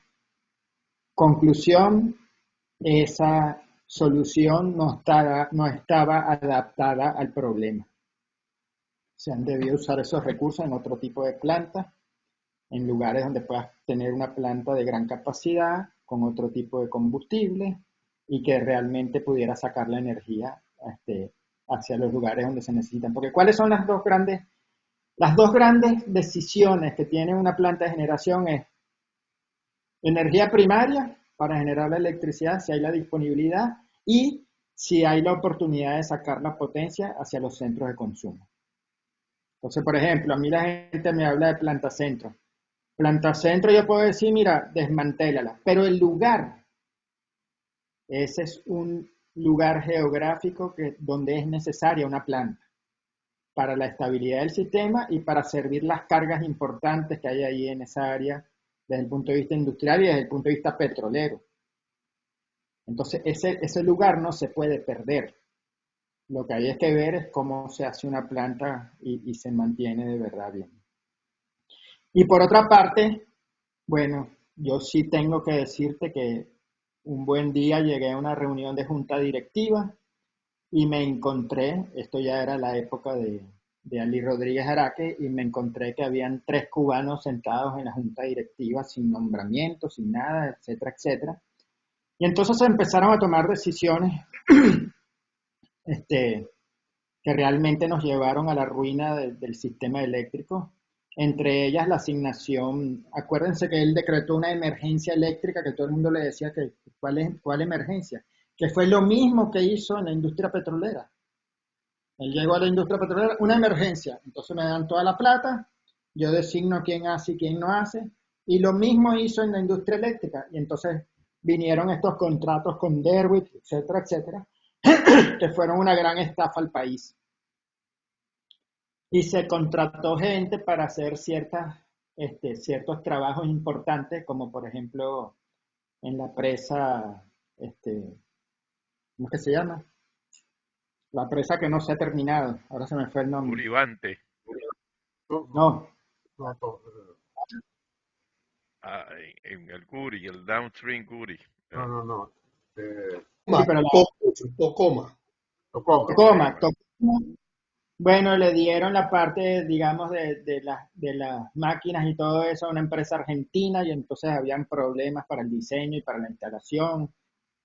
S2: conclusión, esa solución no estaba adaptada al problema. Se han debido usar esos recursos en otro tipo de plantas, en lugares donde puedas tener una planta de gran capacidad, con otro tipo de combustible, y que realmente pudiera sacar la energía hacia los lugares donde se necesitan. Porque ¿cuáles son las dos grandes decisiones que tiene una planta de generación? Es energía primaria para generar la electricidad, si hay la disponibilidad, y si hay la oportunidad de sacar la potencia hacia los centros de consumo. Entonces, por ejemplo, a mí la gente me habla de planta centro. Planta centro yo puedo decir, mira, desmantélala, pero el lugar, ese es un lugar geográfico donde es necesaria una planta para la estabilidad del sistema y para servir las cargas importantes que hay ahí en esa área desde el punto de vista industrial y desde el punto de vista petrolero. Entonces, ese lugar no se puede perder. Lo que hay es que ver es cómo se hace una planta y se mantiene de verdad bien. Y por otra parte, bueno, yo sí tengo que decirte que un buen día llegué a una reunión de junta directiva y me encontré, esto ya era la época de Ali Rodríguez Araque, y me encontré que habían 3 cubanos sentados en la junta directiva sin nombramiento, sin nada, etcétera, etcétera. Y entonces se empezaron a tomar decisiones que realmente nos llevaron a la ruina del sistema eléctrico. Entre ellas la asignación, acuérdense que él decretó una emergencia eléctrica que todo el mundo le decía que ¿cuál emergencia? Que fue lo mismo que hizo en la industria petrolera. Él llegó a la industria petrolera, una emergencia, entonces me dan toda la plata, yo designo quién hace y quién no hace, y lo mismo hizo en la industria eléctrica, y entonces vinieron estos contratos con Derwick, etcétera, etcétera, que fueron una gran estafa al país. Y se contrató gente para hacer ciertos trabajos importantes, como por ejemplo en la presa, ¿cómo que se llama? La presa que no se ha terminado, ahora se me fue el nombre.
S5: Uribante.
S2: No,
S5: en el Guri, el downstream Guri.
S6: No.
S2: Sí, pero
S6: Tocoma.
S2: Tocoma. Bueno, le dieron la parte, digamos, de las máquinas y todo eso a una empresa argentina y entonces habían problemas para el diseño y para la instalación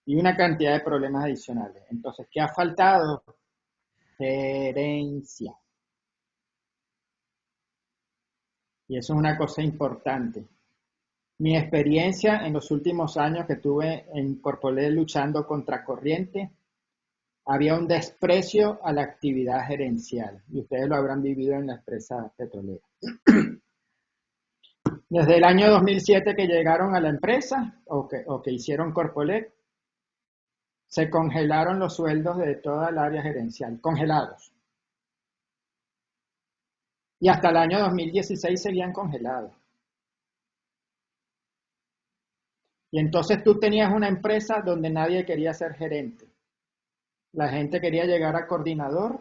S2: y una cantidad de problemas adicionales. Entonces, ¿qué ha faltado? Gerencia. Y eso es una cosa importante. Mi experiencia en los últimos años que tuve en Corpolet luchando contra corriente, había un desprecio a la actividad gerencial, y ustedes lo habrán vivido en la empresa petrolera. Desde el año 2007 que llegaron a la empresa, o que hicieron Corpolet, se congelaron los sueldos de toda el área gerencial, congelados. Y hasta el año 2016 seguían congelados. Y entonces tú tenías una empresa donde nadie quería ser gerente. La gente quería llegar a coordinador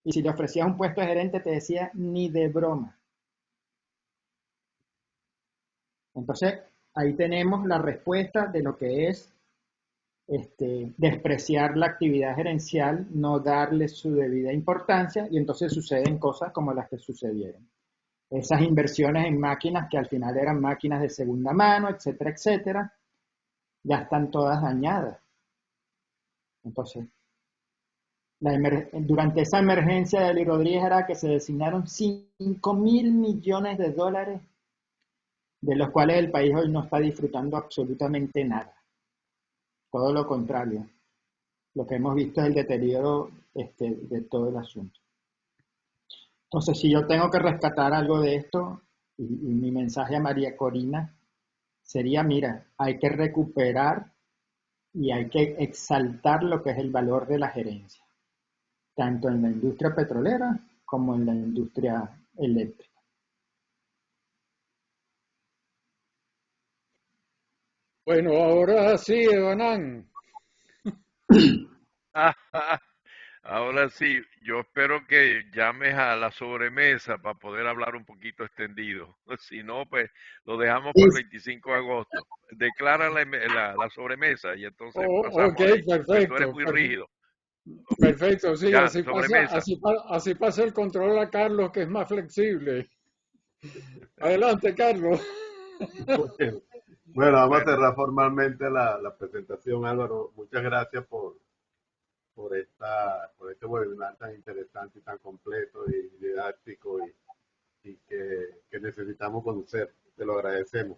S2: y si le ofrecías un puesto de gerente te decía ni de broma. Entonces ahí tenemos la respuesta de lo que es despreciar la actividad gerencial, no darle su debida importancia y entonces suceden cosas como las que sucedieron. Esas inversiones en máquinas que al final eran máquinas de segunda mano, etcétera, etcétera, ya están todas dañadas. Entonces, durante esa emergencia de Eli Rodríguez era que se designaron 5.000 millones de dólares, de los cuales el país hoy no está disfrutando absolutamente nada. Todo lo contrario. Lo que hemos visto es el deterioro de todo el asunto. Entonces, si yo tengo que rescatar algo de esto, y mi mensaje a María Corina sería, mira, hay que recuperar y hay que exaltar lo que es el valor de la gerencia, tanto en la industria petrolera como en la industria eléctrica.
S1: Bueno, ahora sí, Evanán.
S5: Ahora sí, yo espero que llames a la sobremesa para poder hablar un poquito extendido. Si no, pues lo dejamos para el 25 de agosto. Declara la sobremesa y entonces pasamos
S1: Ok,
S5: ahí. Porque tú eres
S1: perfecto,
S5: muy rígido. Ok.
S1: perfecto, sí,
S5: Ya,
S1: así pasa,
S5: sobremesa.
S1: así pasa el control a Carlos, que es más flexible. Adelante, Carlos.
S6: Bueno, vamos a
S5: Bueno,
S6: cerrar formalmente la presentación, Álvaro. Muchas gracias por este webinar tan interesante y tan completo y didáctico y que necesitamos conocer. Te lo agradecemos.